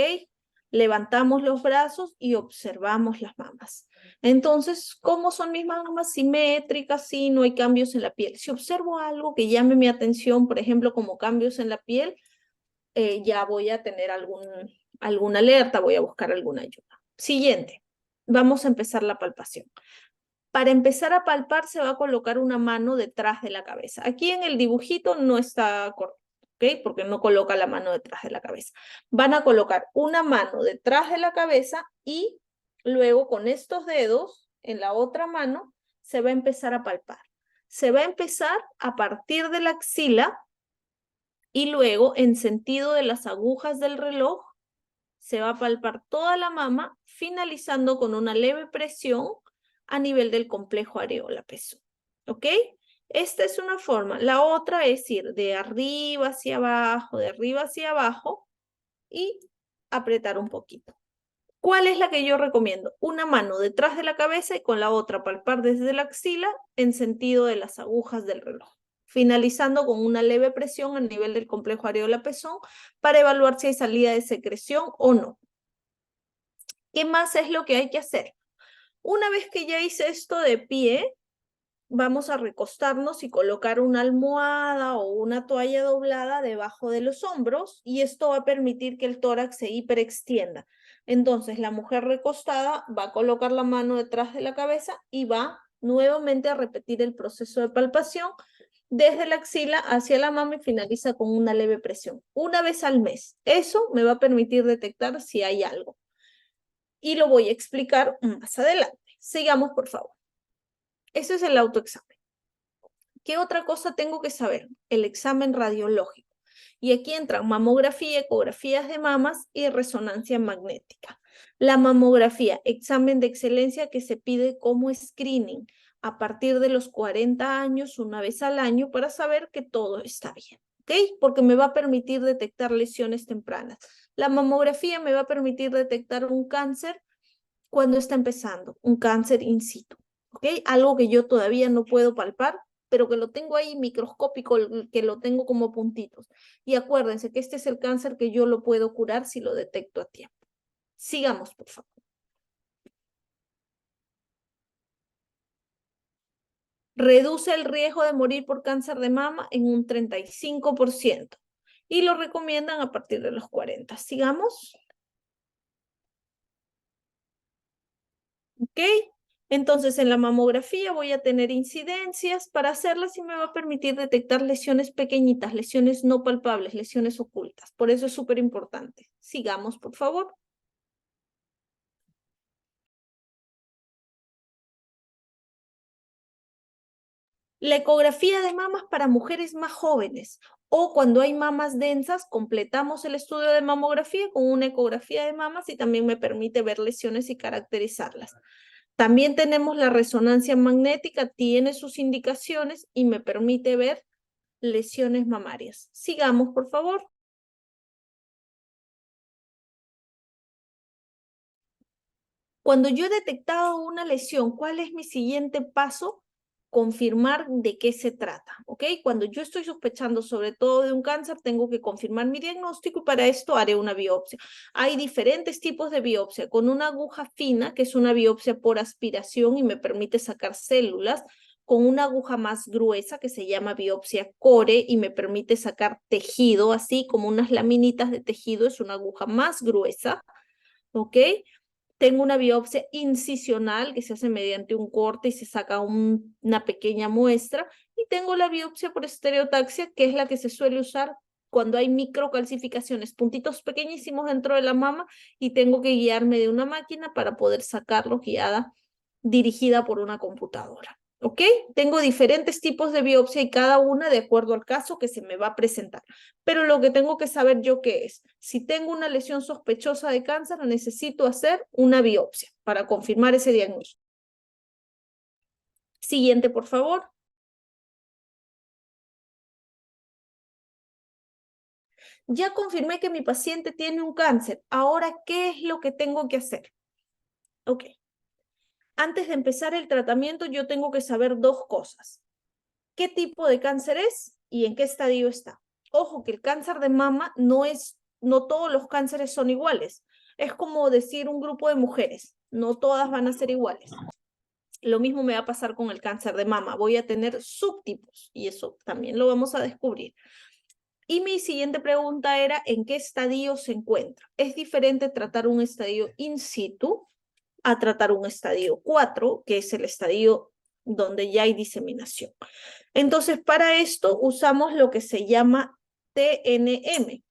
Levantamos los brazos y observamos las mamas. Entonces, ¿cómo son mis mamas? Simétricas, sí, no hay cambios en la piel. Si observo algo que llame mi atención, por ejemplo, como cambios en la piel, ya voy a tener alguna alerta, voy a buscar alguna ayuda. Siguiente, vamos a empezar la palpación. Para empezar a palpar se va a colocar una mano detrás de la cabeza. Aquí en el dibujito no está correcto, ¿ok? Porque no coloca la mano detrás de la cabeza. Van a colocar una mano detrás de la cabeza y luego con estos dedos en la otra mano se va a empezar a palpar. Se va a empezar a partir de la axila y luego en sentido de las agujas del reloj se va a palpar toda la mama, finalizando con una leve presión a nivel del complejo areola-pezón. ¿Ok? Esta es una forma. La otra es ir de arriba hacia abajo y apretar un poquito. ¿Cuál es la que yo recomiendo? Una mano detrás de la cabeza y con la otra palpar desde la axila en sentido de las agujas del reloj, finalizando con una leve presión a nivel del complejo areola-pezón para evaluar si hay salida de secreción o no. ¿Qué más es lo que hay que hacer? Una vez que ya hice esto de pie, vamos a recostarnos y colocar una almohada o una toalla doblada debajo de los hombros y esto va a permitir que el tórax se hiperextienda. Entonces, la mujer recostada va a colocar la mano detrás de la cabeza y va nuevamente a repetir el proceso de palpación desde la axila hacia la mama y finaliza con una leve presión. Una vez al mes. Eso me va a permitir detectar si hay algo. Y lo voy a explicar más adelante. Sigamos, por favor. Ese es el autoexamen. ¿Qué otra cosa tengo que saber? El examen radiológico. Y aquí entran mamografía, ecografías de mamas y resonancia magnética. La mamografía, examen de excelencia que se pide como screening a partir de los 40 años, una vez al año, para saber que todo está bien. ¿Ok? Porque me va a permitir detectar lesiones tempranas. La mamografía me va a permitir detectar un cáncer cuando está empezando, un cáncer in situ. ¿Ok? Algo que yo todavía no puedo palpar, pero que lo tengo ahí microscópico, que lo tengo como puntitos. Y acuérdense que este es el cáncer que yo lo puedo curar si lo detecto a tiempo. Sigamos, por favor. Reduce el riesgo de morir por cáncer de mama en un 35% y lo recomiendan a partir de los 40. Sigamos. ¿Ok? Entonces, en la mamografía voy a tener incidencias para hacerlas y me va a permitir detectar lesiones pequeñitas, lesiones no palpables, lesiones ocultas. Por eso es súper importante. Sigamos, por favor. La ecografía de mamas para mujeres más jóvenes o cuando hay mamas densas, completamos el estudio de mamografía con una ecografía de mamas y también me permite ver lesiones y caracterizarlas. También tenemos la resonancia magnética, tiene sus indicaciones y me permite ver lesiones mamarias. Sigamos, por favor. Cuando yo he detectado una lesión, ¿cuál es mi siguiente paso? Confirmar de qué se trata, ¿ok? Cuando yo estoy sospechando sobre todo de un cáncer, tengo que confirmar mi diagnóstico y para esto haré una biopsia. Hay diferentes tipos de biopsia, con una aguja fina, que es una biopsia por aspiración y me permite sacar células, con una aguja más gruesa, que se llama biopsia core y me permite sacar tejido, así como unas laminitas de tejido, es una aguja más gruesa, ¿ok? Tengo una biopsia incisional que se hace mediante un corte y se saca una pequeña muestra. Y tengo la biopsia por estereotaxia, que es la que se suele usar cuando hay microcalcificaciones, puntitos pequeñísimos dentro de la mama y tengo que guiarme de una máquina para poder sacarlo dirigida por una computadora. ¿Ok? Tengo diferentes tipos de biopsia y cada una de acuerdo al caso que se me va a presentar. Pero lo que tengo que saber yo qué es, si tengo una lesión sospechosa de cáncer, necesito hacer una biopsia para confirmar ese diagnóstico. Siguiente, por favor. Ya confirmé que mi paciente tiene un cáncer. Ahora, ¿qué es lo que tengo que hacer? Ok. Antes de empezar el tratamiento, yo tengo que saber dos cosas. ¿Qué tipo de cáncer es y en qué estadio está? Ojo, que el cáncer de mama no todos los cánceres son iguales. Es como decir un grupo de mujeres, no todas van a ser iguales. Lo mismo me va a pasar con el cáncer de mama. Voy a tener subtipos y eso también lo vamos a descubrir. Y mi siguiente pregunta era, ¿en qué estadio se encuentra? Es diferente tratar un estadio in situ a tratar un estadio 4, que es el estadio donde ya hay diseminación. Entonces, para esto usamos lo que se llama TNM.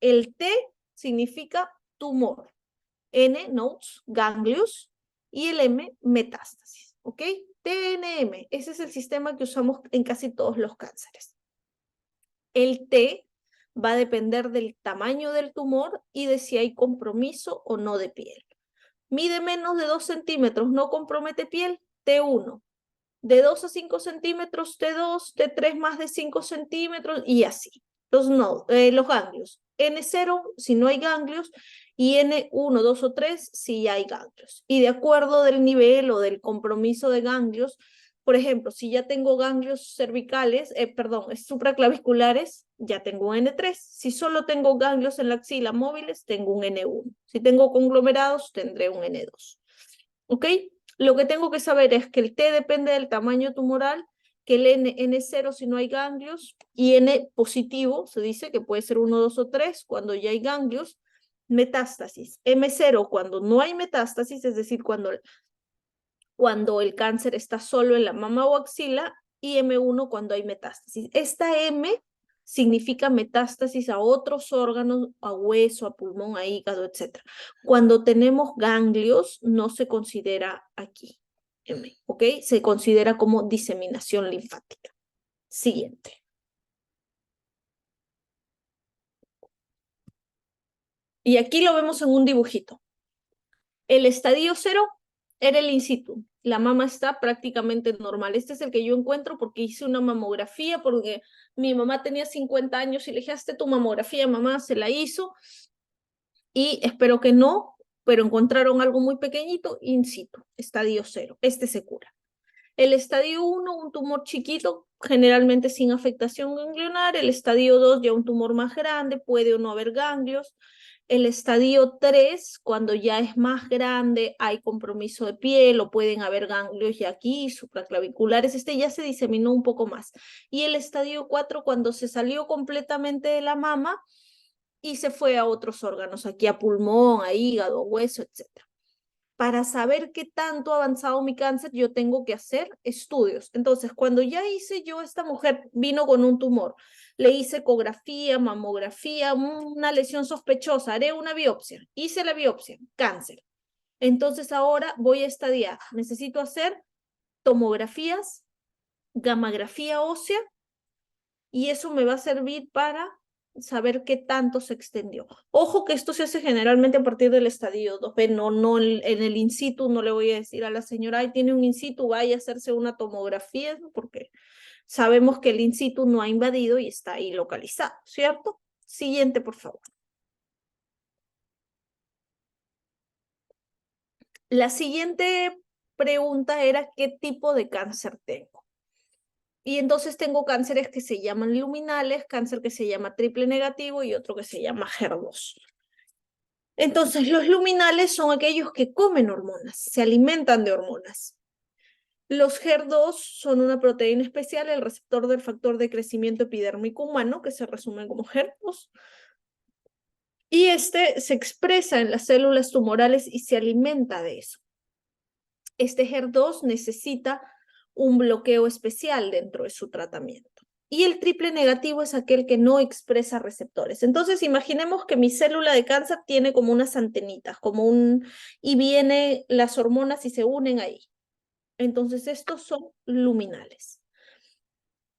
El T significa tumor, N, nodes, ganglios, y el M, metástasis, ¿ok? TNM, ese es el sistema que usamos en casi todos los cánceres. El T va a depender del tamaño del tumor y de si hay compromiso o no de piel. Mide menos de 2 centímetros, no compromete piel, T1. De 2 a 5 centímetros, T2, T3 más de 5 centímetros y así. Los ganglios. N0 si no hay ganglios y N1, 2 o 3 si hay ganglios. Y de acuerdo del nivel o del compromiso de ganglios, por ejemplo, si ya tengo ganglios cervicales, supraclaviculares, ya tengo un N3. Si solo tengo ganglios en la axila móviles, tengo un N1. Si tengo conglomerados, tendré un N2. ¿Ok? Lo que tengo que saber es que el T depende del tamaño tumoral, que el N0 si no hay ganglios, y N positivo, se dice que puede ser 1, 2 o 3 cuando ya hay ganglios, metástasis. M0 cuando no hay metástasis, es decir, cuando el cáncer está solo en la mama o axila, y M1 cuando hay metástasis. Esta M significa metástasis a otros órganos, a hueso, a pulmón, a hígado, etc. Cuando tenemos ganglios, no se considera aquí M, ¿ok? Se considera como diseminación linfática. Siguiente. Y aquí lo vemos en un dibujito. El estadio 0 era el in situ. La mama está prácticamente normal. Este es el que yo encuentro porque hice una mamografía, porque mi mamá tenía 50 años y le dije, hazte tu mamografía, mamá, se la hizo. Y espero que no, pero encontraron algo muy pequeñito in situ, estadio 0. Este se cura. El estadio 1, un tumor chiquito, generalmente sin afectación ganglionar. El estadio 2, ya un tumor más grande, puede o no haber ganglios. El estadio 3, cuando ya es más grande, hay compromiso de piel o pueden haber ganglios ya aquí, supraclaviculares. Este ya se diseminó un poco más. Y el estadio 4, cuando se salió completamente de la mama y se fue a otros órganos, aquí a pulmón, a hígado, hueso, etc. Para saber qué tanto ha avanzado mi cáncer, yo tengo que hacer estudios. Entonces, cuando ya hice yo, esta mujer vino con un tumor, le hice ecografía, mamografía, una lesión sospechosa, haré una biopsia, hice la biopsia, cáncer. Entonces ahora voy a estadiar, necesito hacer tomografías, gammagrafía ósea, y eso me va a servir para saber qué tanto se extendió. Ojo que esto se hace generalmente a partir del estadio 2B, no en el in situ. No le voy a decir a la señora, ay, tiene un in situ, vaya a hacerse una tomografía, porque sabemos que el in situ no ha invadido y está ahí localizado, ¿cierto? Siguiente, por favor. La siguiente pregunta era, ¿qué tipo de cáncer tengo? Y entonces tengo cánceres que se llaman luminales, cáncer que se llama triple negativo y otro que se llama HER2. Entonces, los luminales son aquellos que comen hormonas, se alimentan de hormonas. Los HER2 son una proteína especial, el receptor del factor de crecimiento epidérmico humano, que se resume como HER2. Y este se expresa en las células tumorales y se alimenta de eso. Este HER2 necesita un bloqueo especial dentro de su tratamiento. Y el triple negativo es aquel que no expresa receptores. Entonces, imaginemos que mi célula de cáncer tiene como unas antenitas, y vienen las hormonas y se unen ahí. Entonces, estos son luminales.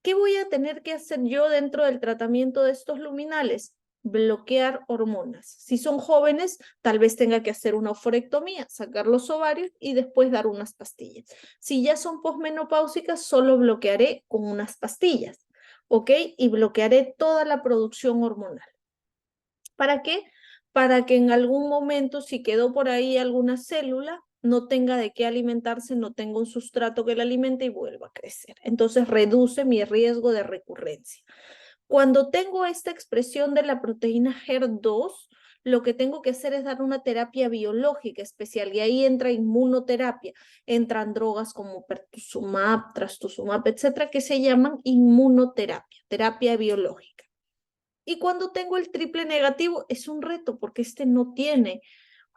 ¿Qué voy a tener que hacer yo dentro del tratamiento de estos luminales? Bloquear hormonas. Si son jóvenes, tal vez tenga que hacer una oforectomía, sacar los ovarios y después dar unas pastillas. Si ya son posmenopáusicas, solo bloquearé con unas pastillas, ¿ok? Y bloquearé toda la producción hormonal. ¿Para qué? Para que en algún momento, si quedó por ahí alguna célula, no tenga de qué alimentarse, no tenga un sustrato que la alimente y vuelva a crecer. Entonces reduce mi riesgo de recurrencia. Cuando tengo esta expresión de la proteína HER2, lo que tengo que hacer es dar una terapia biológica especial, y ahí entra inmunoterapia, entran drogas como pertuzumab, trastuzumab, etcétera, que se llaman inmunoterapia, terapia biológica. Y cuando tengo el triple negativo es un reto, porque este no tiene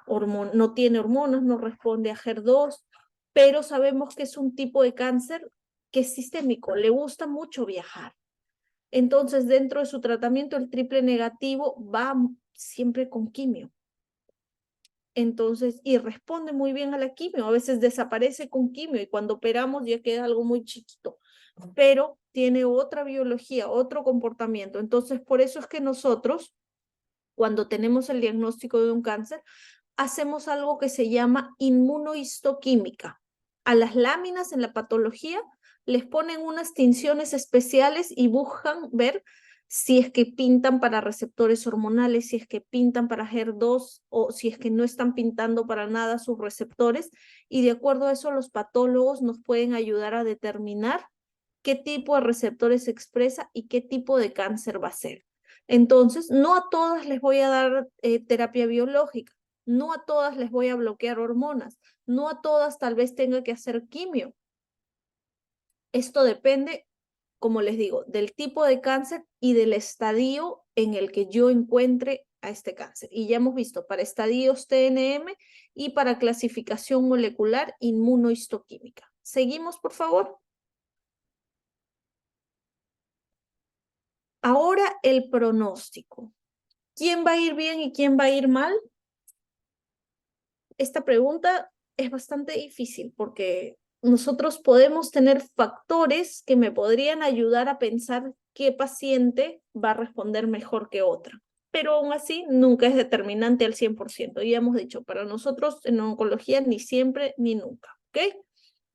hormonas, no responde a HER2, pero sabemos que es un tipo de cáncer que es sistémico, le gusta mucho viajar. Entonces, dentro de su tratamiento, el triple negativo va siempre con quimio. Entonces, y responde muy bien a la quimio. A veces desaparece con quimio y cuando operamos ya queda algo muy chiquito, pero tiene otra biología, otro comportamiento. Entonces, por eso es que nosotros, cuando tenemos el diagnóstico de un cáncer, hacemos algo que se llama inmunohistoquímica. A las láminas en la patología les ponen unas tinciones especiales y buscan ver si es que pintan para receptores hormonales, si es que pintan para HER2 o si es que no están pintando para nada sus receptores, y de acuerdo a eso los patólogos nos pueden ayudar a determinar qué tipo de receptores se expresa y qué tipo de cáncer va a ser. Entonces, no a todas les voy a dar terapia biológica, no a todas les voy a bloquear hormonas, no a todas tal vez tenga que hacer quimio. Esto depende, como les digo, del tipo de cáncer y del estadio en el que yo encuentre a este cáncer. Y ya hemos visto para estadios TNM y para clasificación molecular inmunohistoquímica. ¿Seguimos, por favor? Ahora el pronóstico. ¿Quién va a ir bien y quién va a ir mal? Esta pregunta es bastante difícil porque nosotros podemos tener factores que me podrían ayudar a pensar qué paciente va a responder mejor que otra, pero aún así nunca es determinante al 100%. Ya hemos dicho, para nosotros en oncología ni siempre ni nunca, ¿ok?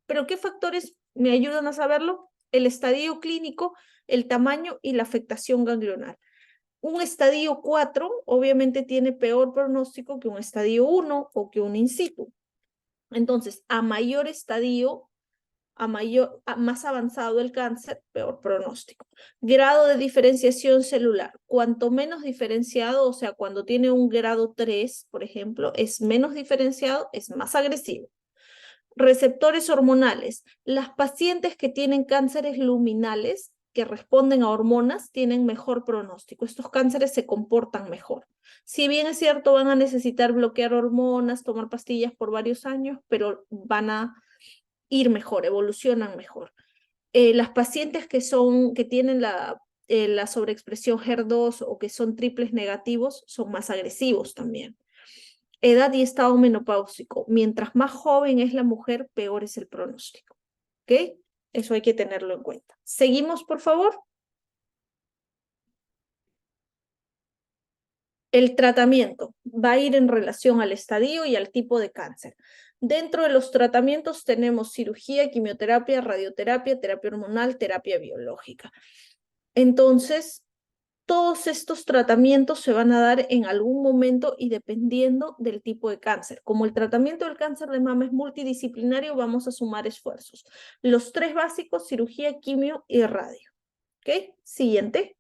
Pero ¿qué factores me ayudan a saberlo? El estadio clínico, el tamaño y la afectación ganglionar. Un estadio 4 obviamente tiene peor pronóstico que un estadio 1 o que un in situ. Entonces, a mayor estadio, más avanzado el cáncer, peor pronóstico. Grado de diferenciación celular. Cuanto menos diferenciado, o sea, cuando tiene un grado 3, por ejemplo, es menos diferenciado, es más agresivo. Receptores hormonales. Las pacientes que tienen cánceres luminales, que responden a hormonas, tienen mejor pronóstico. Estos cánceres se comportan mejor. Si bien es cierto, van a necesitar bloquear hormonas, tomar pastillas por varios años, pero van a ir mejor, evolucionan mejor. Las pacientes que tienen la sobreexpresión HER2 o que son triples negativos son más agresivos también. Edad y estado menopáusico. Mientras más joven es la mujer, peor es el pronóstico. ¿Ok? Eso hay que tenerlo en cuenta. Seguimos, por favor. El tratamiento va a ir en relación al estadio y al tipo de cáncer. Dentro de los tratamientos tenemos cirugía, quimioterapia, radioterapia, terapia hormonal, terapia biológica. Entonces, todos estos tratamientos se van a dar en algún momento y dependiendo del tipo de cáncer. Como el tratamiento del cáncer de mama es multidisciplinario, vamos a sumar esfuerzos. Los 3 básicos, cirugía, quimio y radio. ¿Ok? Siguiente.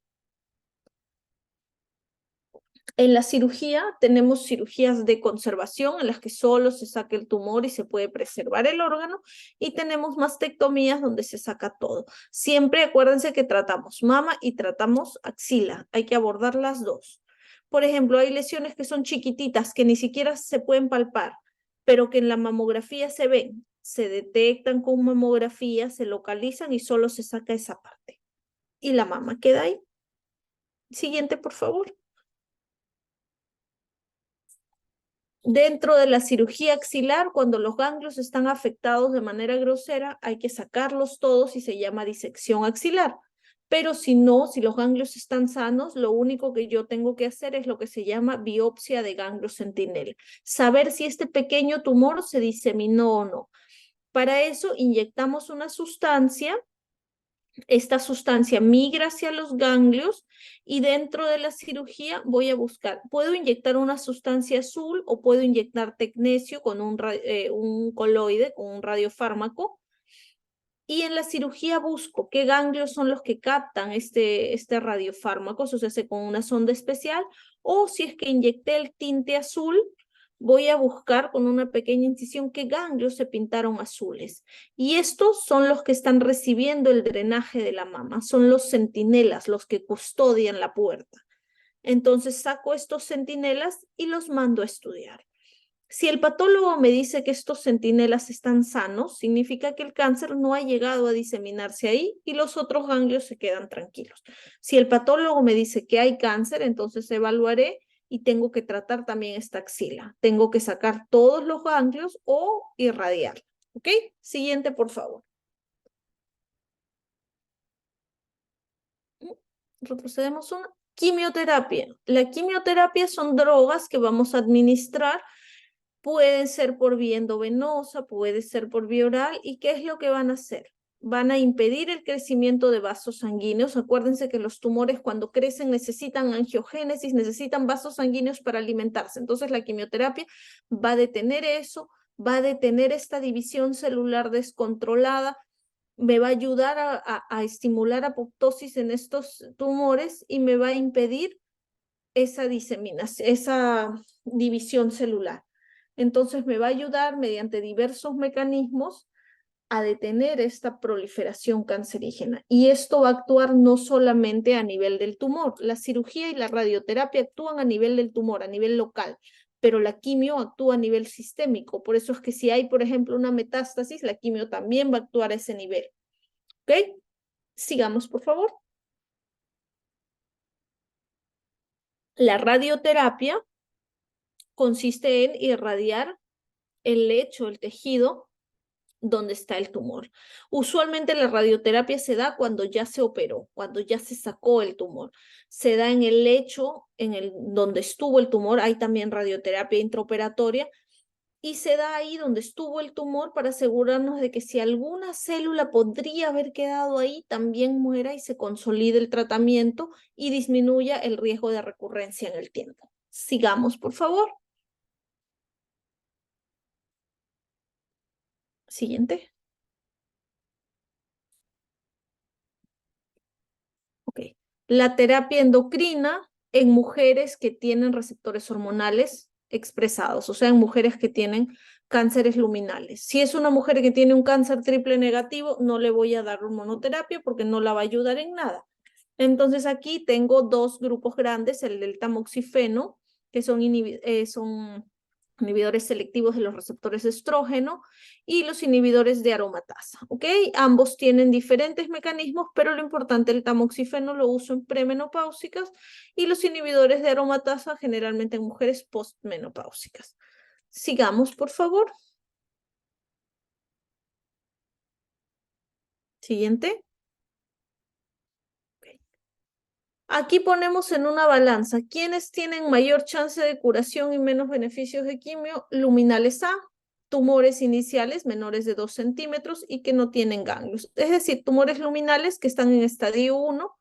En la cirugía tenemos cirugías de conservación en las que solo se saca el tumor y se puede preservar el órgano, y tenemos mastectomías donde se saca todo. Siempre acuérdense que tratamos mama y tratamos axila, hay que abordar las dos. Por ejemplo, hay lesiones que son chiquititas que ni siquiera se pueden palpar, pero que en la mamografía se ven, se detectan con mamografía, se localizan y solo se saca esa parte. Y la mama queda ahí. Siguiente, por favor. Dentro de la cirugía axilar, cuando los ganglios están afectados de manera grosera, hay que sacarlos todos y se llama disección axilar. Pero si no, si los ganglios están sanos, lo único que yo tengo que hacer es lo que se llama biopsia de ganglio sentinel. Saber si este pequeño tumor se diseminó o no. Para eso inyectamos una sustancia. Esta sustancia migra hacia los ganglios y dentro de la cirugía voy a buscar, puedo inyectar una sustancia azul o puedo inyectar tecnesio con un coloide, con un radiofármaco. Y en la cirugía busco qué ganglios son los que captan este radiofármaco, eso se hace con una sonda especial, o si es que inyecté el tinte azul, voy a buscar con una pequeña incisión qué ganglios se pintaron azules. Y estos son los que están recibiendo el drenaje de la mama, son los centinelas, los que custodian la puerta. Entonces saco estos centinelas y los mando a estudiar. Si el patólogo me dice que estos centinelas están sanos, significa que el cáncer no ha llegado a diseminarse ahí y los otros ganglios se quedan tranquilos. Si el patólogo me dice que hay cáncer, entonces evaluaré y tengo que tratar también esta axila. Tengo que sacar todos los ganglios o irradiar. ¿Ok? Siguiente, por favor. Retrocedemos una. Quimioterapia. La quimioterapia son drogas que vamos a administrar. Pueden ser por vía endovenosa, puede ser por vía oral. ¿Y qué es lo que van a hacer? Van a impedir el crecimiento de vasos sanguíneos. Acuérdense que los tumores cuando crecen necesitan angiogénesis, necesitan vasos sanguíneos para alimentarse. Entonces la quimioterapia va a detener eso, va a detener esta división celular descontrolada, me va a ayudar a estimular apoptosis en estos tumores y me va a impedir esa diseminación, esa división celular. Entonces me va a ayudar mediante diversos mecanismos a detener esta proliferación cancerígena. Y esto va a actuar no solamente a nivel del tumor. La cirugía y la radioterapia actúan a nivel del tumor, a nivel local, pero la quimio actúa a nivel sistémico. Por eso es que si hay, por ejemplo, una metástasis, la quimio también va a actuar a ese nivel. ¿Ok? Sigamos, por favor. La radioterapia consiste en irradiar el lecho, el tejido donde está el tumor. Usualmente la radioterapia se da cuando ya se operó, cuando ya se sacó el tumor. Se da en el lecho, donde estuvo el tumor. Hay también radioterapia intraoperatoria y se da ahí donde estuvo el tumor para asegurarnos de que si alguna célula podría haber quedado ahí, también muera y se consolide el tratamiento y disminuya el riesgo de recurrencia en el tiempo. Sigamos, por favor. Siguiente. la terapia endocrina en mujeres que tienen receptores hormonales expresados, o sea, en mujeres que tienen cánceres luminales. Si es una mujer que tiene un cáncer triple negativo, no le voy a dar hormonoterapia porque no la va a ayudar en nada. Entonces aquí tengo dos grupos grandes, el del tamoxifeno, que son inhibidores selectivos de los receptores de estrógeno, y los inhibidores de aromatasa, ¿ok? Ambos tienen diferentes mecanismos, pero lo importante, el tamoxifeno lo uso en premenopáusicas y los inhibidores de aromatasa generalmente en mujeres postmenopáusicas. Sigamos, por favor. Siguiente. Aquí ponemos en una balanza quiénes tienen mayor chance de curación y menos beneficios de quimio. Luminales A, tumores iniciales menores de 2 centímetros y que no tienen ganglios. Es decir, tumores luminales que están en estadio 1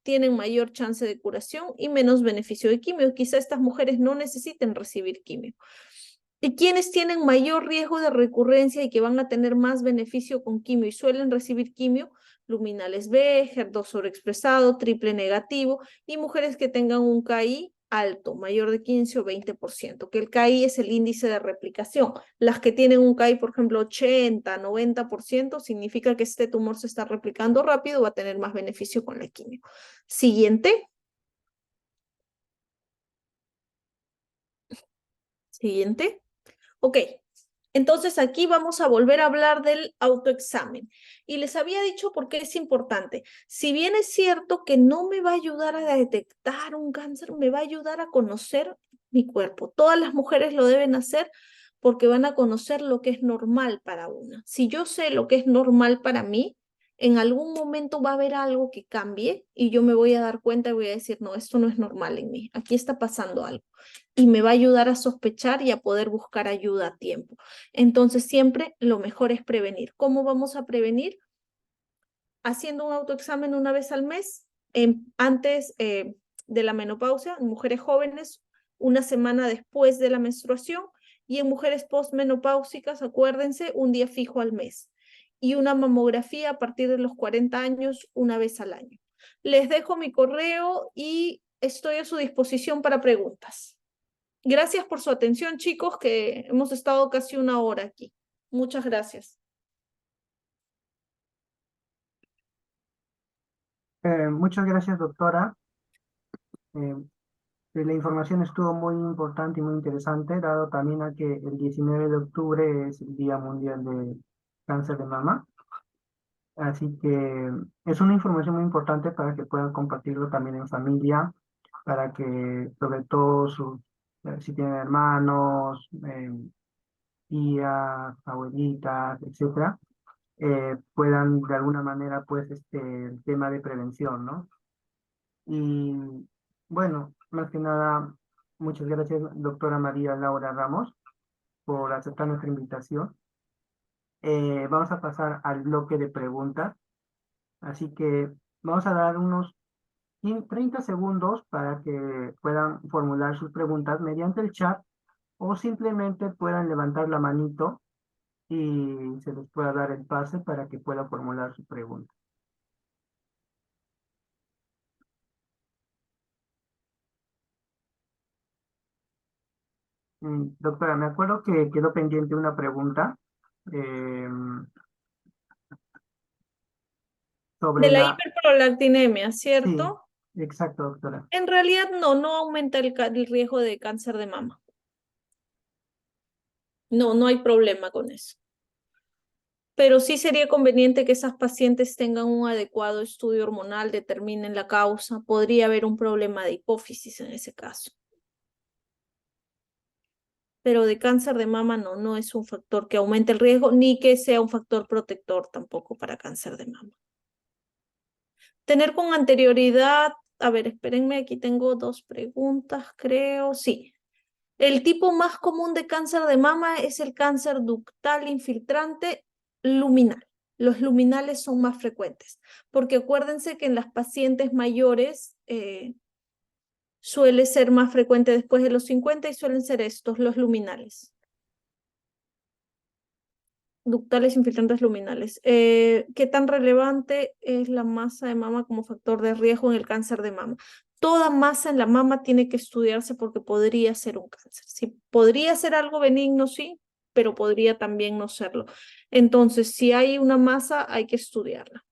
tienen mayor chance de curación y menos beneficio de quimio. Quizá estas mujeres no necesiten recibir quimio. ¿Y quienes tienen mayor riesgo de recurrencia y que van a tener más beneficio con quimio y suelen recibir quimio? Luminales B, HER2 sobreexpresado, triple negativo y mujeres que tengan un KI alto, mayor de 15 o 20%, que el KI es el índice de replicación. Las que tienen un KI, por ejemplo, 80, 90%, significa que este tumor se está replicando rápido, va a tener más beneficio con la quimio. Siguiente. Siguiente. Ok, entonces aquí vamos a volver a hablar del autoexamen. Y les había dicho por qué es importante. Si bien es cierto que no me va a ayudar a detectar un cáncer, me va a ayudar a conocer mi cuerpo. Todas las mujeres lo deben hacer porque van a conocer lo que es normal para una. Si yo sé lo que es normal para mí, en algún momento va a haber algo que cambie y yo me voy a dar cuenta y voy a decir, no, esto no es normal en mí, aquí está pasando algo. Y me va a ayudar a sospechar y a poder buscar ayuda a tiempo. Entonces, siempre lo mejor es prevenir. ¿Cómo vamos a prevenir? Haciendo un autoexamen una vez al mes, antes de la menopausia, en mujeres jóvenes, una semana después de la menstruación, y en mujeres postmenopáusicas, acuérdense, un día fijo al mes. Y una mamografía a partir de los 40 años, una vez al año. Les dejo mi correo y estoy a su disposición para preguntas. Gracias por su atención, chicos, que hemos estado casi una hora aquí. Muchas gracias. Muchas gracias, doctora. Eh, la información estuvo muy importante y muy interesante, dado también a que el 19 de octubre es el Día Mundial de Cáncer de Mama. Así que es una información muy importante para que puedan compartirlo también en familia, para que sobre todo si tienen hermanos, tías, abuelitas, etcétera, puedan de alguna manera, pues, el tema de prevención, ¿no? Y bueno, más que nada, muchas gracias, doctora María Laura Ramos, por aceptar nuestra invitación. Vamos a pasar al bloque de preguntas, así que vamos a dar unos 30 segundos para que puedan formular sus preguntas mediante el chat o simplemente puedan levantar la manito y se les pueda dar el pase para que pueda formular su pregunta. Doctora, me acuerdo que quedó pendiente una pregunta eh, De sobre la la... hiperprolactinemia, Sí, ¿cierto? exacto, doctora. En realidad no aumenta el riesgo de cáncer de mama. No hay problema con eso. Pero sí sería conveniente que esas pacientes tengan un adecuado estudio hormonal, determinen la causa. Podría haber un problema de hipófisis en ese caso. Pero de cáncer de mama no es un factor que aumente el riesgo, ni que sea un factor protector tampoco para cáncer de mama. Tener con anterioridad, a ver, espérenme, aquí tengo dos preguntas, creo, sí. El tipo más común de cáncer de mama es el cáncer ductal infiltrante luminal. Los luminales son más frecuentes, porque acuérdense que en las pacientes mayores suele ser más frecuente después de los 50 y suelen ser estos, los luminales. ductales infiltrantes luminales. ¿Qué tan relevante es la masa de mama como factor de riesgo en el cáncer de mama? Toda masa en la mama tiene que estudiarse porque podría ser un cáncer. Sí, podría ser algo benigno, sí, pero podría también no serlo. Entonces, si hay una masa, hay que estudiarla.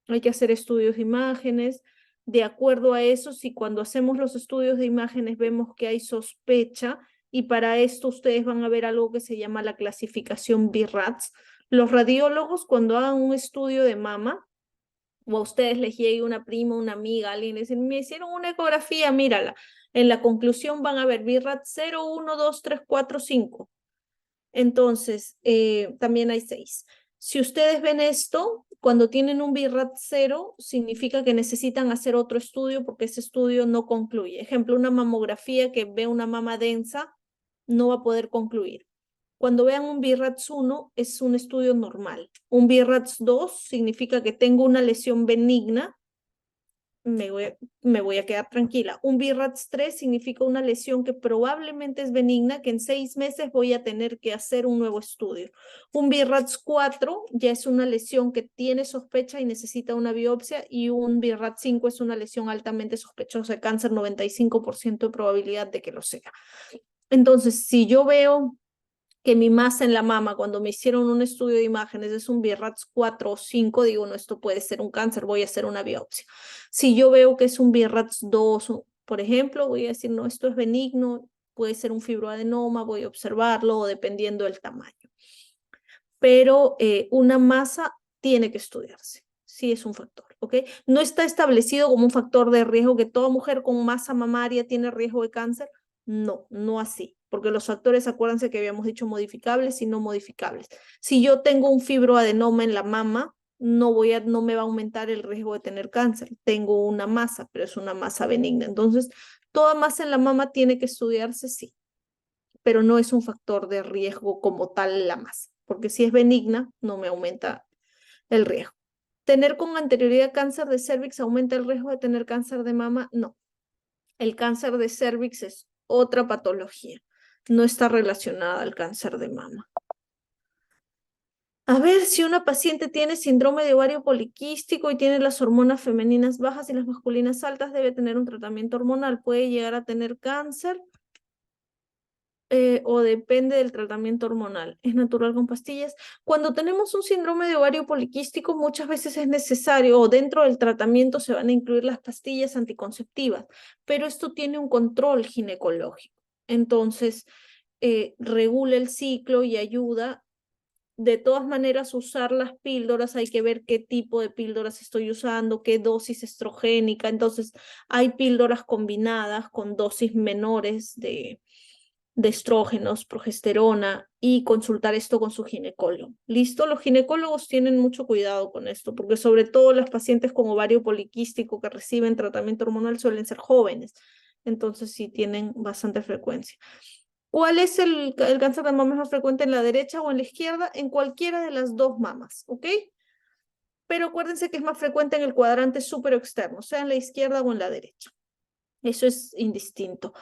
Hay que hacer estudios de imágenes. De acuerdo a eso, si cuando hacemos los estudios de imágenes vemos que hay sospecha, y para esto ustedes van a ver algo que se llama la clasificación BIRATS. Los radiólogos, cuando hagan un estudio de mama, o a ustedes les llegue una prima, una amiga, alguien les dice, me hicieron una ecografía, mírala. En la conclusión van a ver BIRATS 0, 1, 2, 3, 4, 5. Entonces, también hay 6. Si ustedes ven esto, cuando tienen un BIRAT 0, significa que necesitan hacer otro estudio porque ese estudio no concluye. Ejemplo, una mamografía que ve una mama densa no va a poder concluir. Cuando vean un BIRATS 1, es un estudio normal. Un BIRATS 2 significa que tengo una lesión benigna, me voy a quedar tranquila. Un BIRATS 3 significa una lesión que probablemente es benigna, que en 6 meses voy a tener que hacer un nuevo estudio. Un BIRATS 4 ya es una lesión que tiene sospecha y necesita una biopsia, y un BIRATS 5 es una lesión altamente sospechosa de cáncer, 95% de probabilidad de que lo sea. Entonces, si yo veo que mi masa en la mama, cuando me hicieron un estudio de imágenes, es un BIRATS 4 o 5, digo, no, esto puede ser un cáncer, voy a hacer una biopsia. Si yo veo que es un BIRATS 2, por ejemplo, voy a decir, no, esto es benigno, puede ser un fibroadenoma, voy a observarlo, dependiendo del tamaño. Pero una masa tiene que estudiarse, sí es un factor, ¿ok? No está establecido como un factor de riesgo que toda mujer con masa mamaria tiene riesgo de cáncer. No, no así, porque los factores, acuérdense que habíamos dicho modificables y no modificables. Si yo tengo un fibroadenoma en la mama, no me va a aumentar el riesgo de tener cáncer. Tengo una masa, pero es una masa benigna. Entonces, toda masa en la mama tiene que estudiarse, sí, pero no es un factor de riesgo como tal la masa, porque si es benigna, no me aumenta el riesgo. ¿Tener con anterioridad cáncer de cervix aumenta el riesgo de tener cáncer de mama? No. El cáncer de cervix es otra patología, no está relacionada al cáncer de mama. A ver, si una paciente tiene síndrome de ovario poliquístico y tiene las hormonas femeninas bajas y las masculinas altas, debe tener un tratamiento hormonal. ¿Puede llegar a tener cáncer? O depende del tratamiento hormonal. ¿Es natural con pastillas? Cuando tenemos un síndrome de ovario poliquístico, muchas veces es necesario, o dentro del tratamiento se van a incluir las pastillas anticonceptivas, pero esto tiene un control ginecológico. Entonces, regula el ciclo y ayuda. De todas maneras, usar las píldoras, hay que ver qué tipo de píldoras estoy usando, qué dosis estrogénica. Entonces, hay píldoras combinadas con dosis menores de estrógenos, progesterona, y consultar esto con su ginecólogo. ¿Listo? Los ginecólogos tienen mucho cuidado con esto, porque sobre todo las pacientes con ovario poliquístico que reciben tratamiento hormonal suelen ser jóvenes, entonces sí tienen bastante frecuencia. ¿Cuál es el cáncer de mama más frecuente, en la derecha o en la izquierda? En cualquiera de las dos mamas, ¿ok? Pero acuérdense que es más frecuente en el cuadrante súper externo, sea en la izquierda o en la derecha. Eso es indistinto.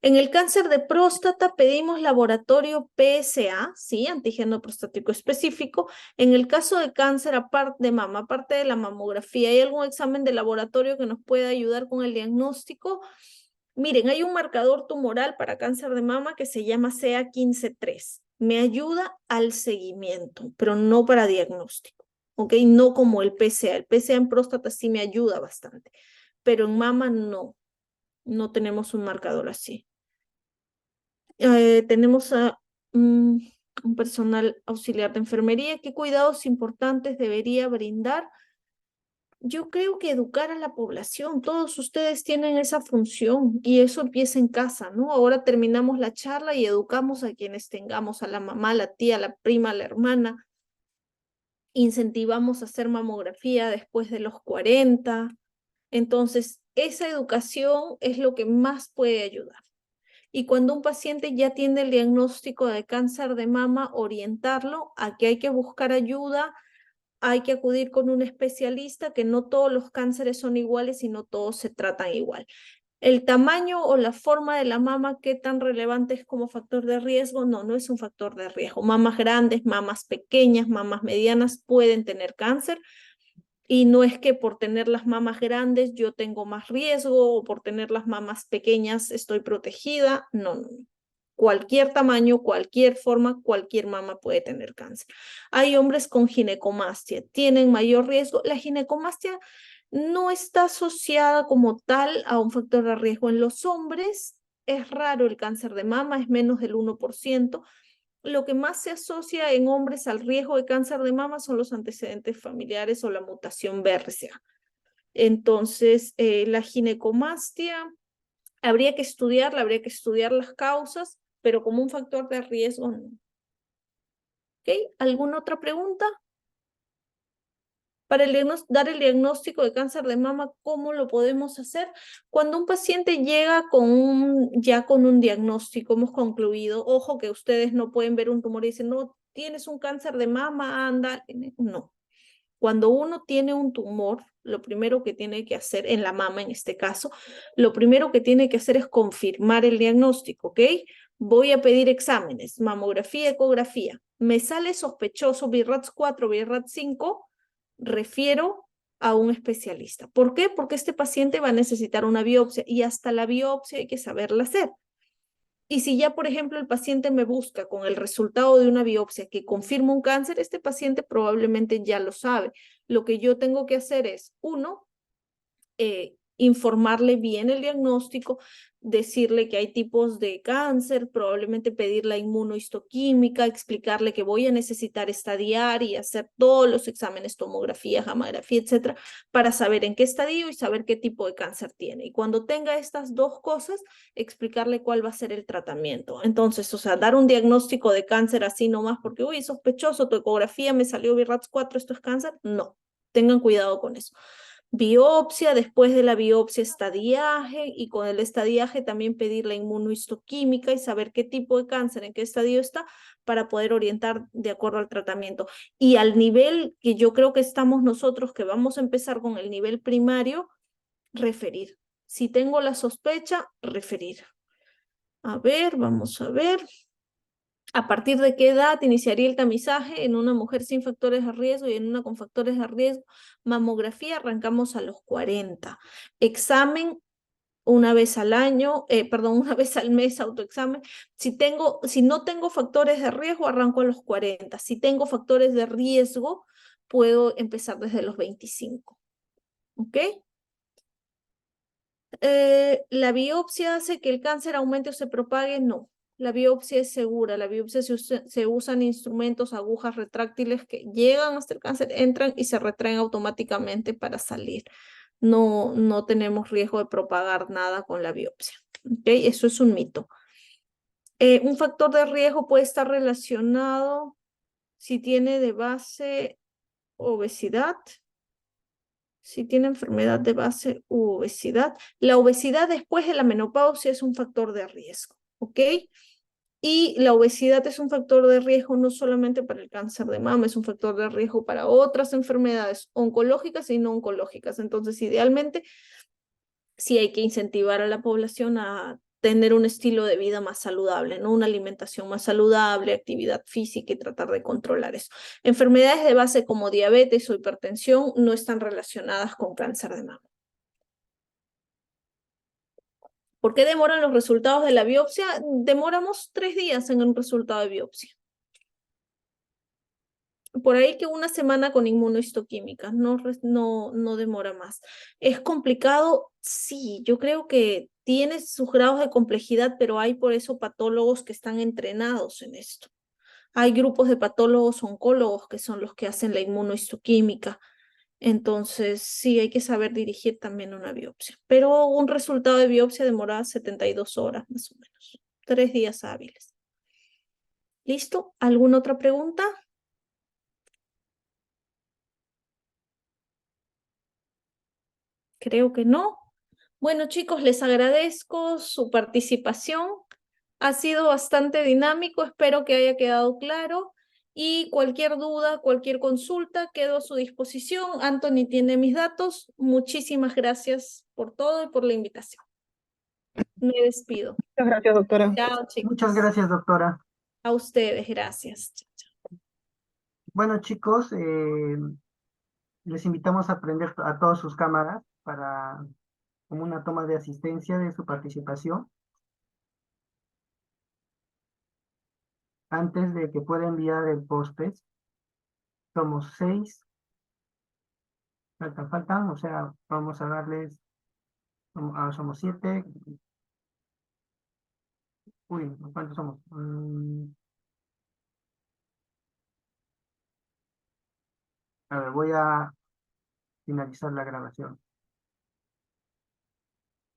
En el cáncer de próstata pedimos laboratorio PSA, ¿sí? Antígeno prostático específico. En el caso de cáncer aparte de mama, aparte de la mamografía, ¿hay algún examen de laboratorio que nos pueda ayudar con el diagnóstico? Miren, hay un marcador tumoral para cáncer de mama que se llama CA15-3. Me ayuda al seguimiento, pero no para diagnóstico, ¿ok? No como el PSA. El PSA en próstata sí me ayuda bastante, pero en mama no tenemos un marcador así. Tenemos a un personal auxiliar de enfermería. ¿Qué cuidados importantes debería brindar? Yo creo que educar a la población, todos ustedes tienen esa función y eso empieza en casa, ¿no? Ahora terminamos la charla y educamos a quienes tengamos, a la mamá, la tía, la prima, la hermana. Incentivamos a hacer mamografía después de los 40. Entonces, esa educación es lo que más puede ayudar. Y cuando un paciente ya tiene el diagnóstico de cáncer de mama, orientarlo a que hay que buscar ayuda, hay que acudir con un especialista, que no todos los cánceres son iguales y no todos se tratan igual. ¿El tamaño o la forma de la mama qué tan relevante es como factor de riesgo? No, no es un factor de riesgo. Mamas grandes, mamas pequeñas, mamas medianas pueden tener cáncer. Y no es que por tener las mamas grandes yo tengo más riesgo o por tener las mamas pequeñas estoy protegida. No, no. Cualquier tamaño, cualquier forma, cualquier mama puede tener cáncer. Hay hombres con ginecomastia, tienen mayor riesgo. La ginecomastia no está asociada como tal a un factor de riesgo en los hombres. Es raro el cáncer de mama, es menos del 1%. Lo que más se asocia en hombres al riesgo de cáncer de mama son los antecedentes familiares o la mutación BRCA. Entonces, la ginecomastia habría que estudiarla, habría que estudiar las causas, pero como un factor de riesgo no. ¿Ok? ¿Alguna otra pregunta? Para dar el diagnóstico de cáncer de mama, ¿cómo lo podemos hacer? Cuando un paciente llega ya con un diagnóstico, hemos concluido, ojo que ustedes no pueden ver un tumor y dicen, no, tienes un cáncer de mama, anda. No. Cuando uno tiene un tumor, lo primero que tiene que hacer, en la mama en este caso, lo primero que tiene que hacer es confirmar el diagnóstico, ¿ok? Voy a pedir exámenes, mamografía, ecografía. Me sale sospechoso BRAF 4, BRAF 5, refiero a un especialista. ¿Por qué? Porque este paciente va a necesitar una biopsia y hasta la biopsia hay que saberla hacer. Y si ya, por ejemplo, el paciente me busca con el resultado de una biopsia que confirma un cáncer, este paciente probablemente ya lo sabe. Lo que yo tengo que hacer es, uno, informarle bien el diagnóstico, decirle que hay tipos de cáncer, probablemente pedir la inmunohistoquímica, explicarle que voy a necesitar estadiar y hacer todos los exámenes, tomografía, gamografía, etcétera, para saber en qué estadio y saber qué tipo de cáncer tiene. Y cuando tenga estas dos cosas, explicarle cuál va a ser el tratamiento. Entonces, o sea, dar un diagnóstico de cáncer así nomás porque, uy, sospechoso, tu ecografía me salió BRAF 4, esto es cáncer. No, tengan cuidado con eso. Biopsia, después de la biopsia estadiaje y con el estadiaje también pedir la inmunohistoquímica y saber qué tipo de cáncer, en qué estadio está para poder orientar de acuerdo al tratamiento. Y al nivel que yo creo que estamos nosotros, que vamos a empezar con el nivel primario, referir. Si tengo la sospecha, referir. A ver, vamos a ver. ¿A partir de qué edad iniciaría el tamizaje en una mujer sin factores de riesgo y en una con factores de riesgo? Mamografía, arrancamos a los 40. Examen una vez al año, una vez al mes, autoexamen. Si no tengo factores de riesgo, arranco a los 40. Si tengo factores de riesgo, puedo empezar desde los 25. ¿Ok? ¿La biopsia hace que el cáncer aumente o se propague? No. La biopsia es segura. La biopsia se usan instrumentos, agujas retráctiles que llegan hasta el cáncer, entran y se retraen automáticamente para salir. No, no tenemos riesgo de propagar nada con la biopsia. ¿Okay? Eso es un mito. Un factor de riesgo puede estar relacionado si tiene de base obesidad. Si tiene enfermedad de base u obesidad. La obesidad después de la menopausia es un factor de riesgo, ¿ok? Y la obesidad es un factor de riesgo no solamente para el cáncer de mama, es un factor de riesgo para otras enfermedades oncológicas y no oncológicas. Entonces, idealmente, sí hay que incentivar a la población a tener un estilo de vida más saludable, ¿no? Una alimentación más saludable, actividad física y tratar de controlar eso. Enfermedades de base como diabetes o hipertensión no están relacionadas con cáncer de mama. ¿Por qué demoran los resultados de la biopsia? Demoramos 3 días en un resultado de biopsia. Por ahí que una semana con inmunohistoquímica, no demora más. ¿Es complicado? Sí, yo creo que tiene sus grados de complejidad, pero hay por eso patólogos que están entrenados en esto. Hay grupos de patólogos oncólogos que son los que hacen la inmunohistoquímica. Entonces, sí, hay que saber dirigir también una biopsia. Pero un resultado de biopsia demora 72 horas más o menos, 3 días hábiles. ¿Listo? ¿Alguna otra pregunta? Creo que no. Bueno, chicos, les agradezco su participación. Ha sido bastante dinámico, espero que haya quedado claro. Y cualquier duda, cualquier consulta, quedo a su disposición. Anthony tiene mis datos. Muchísimas gracias por todo y por la invitación. Me despido. Muchas gracias, doctora. Chao, chicos. Muchas gracias, doctora. A ustedes, gracias. Chao, chao. Bueno, chicos, les invitamos a prender a todas sus cámaras para como una toma de asistencia de su participación. Antes de que pueda enviar el post-test, somos 6. Faltan, o sea, vamos a darles, somos 7. Uy, ¿cuántos somos? A ver, voy a finalizar la grabación.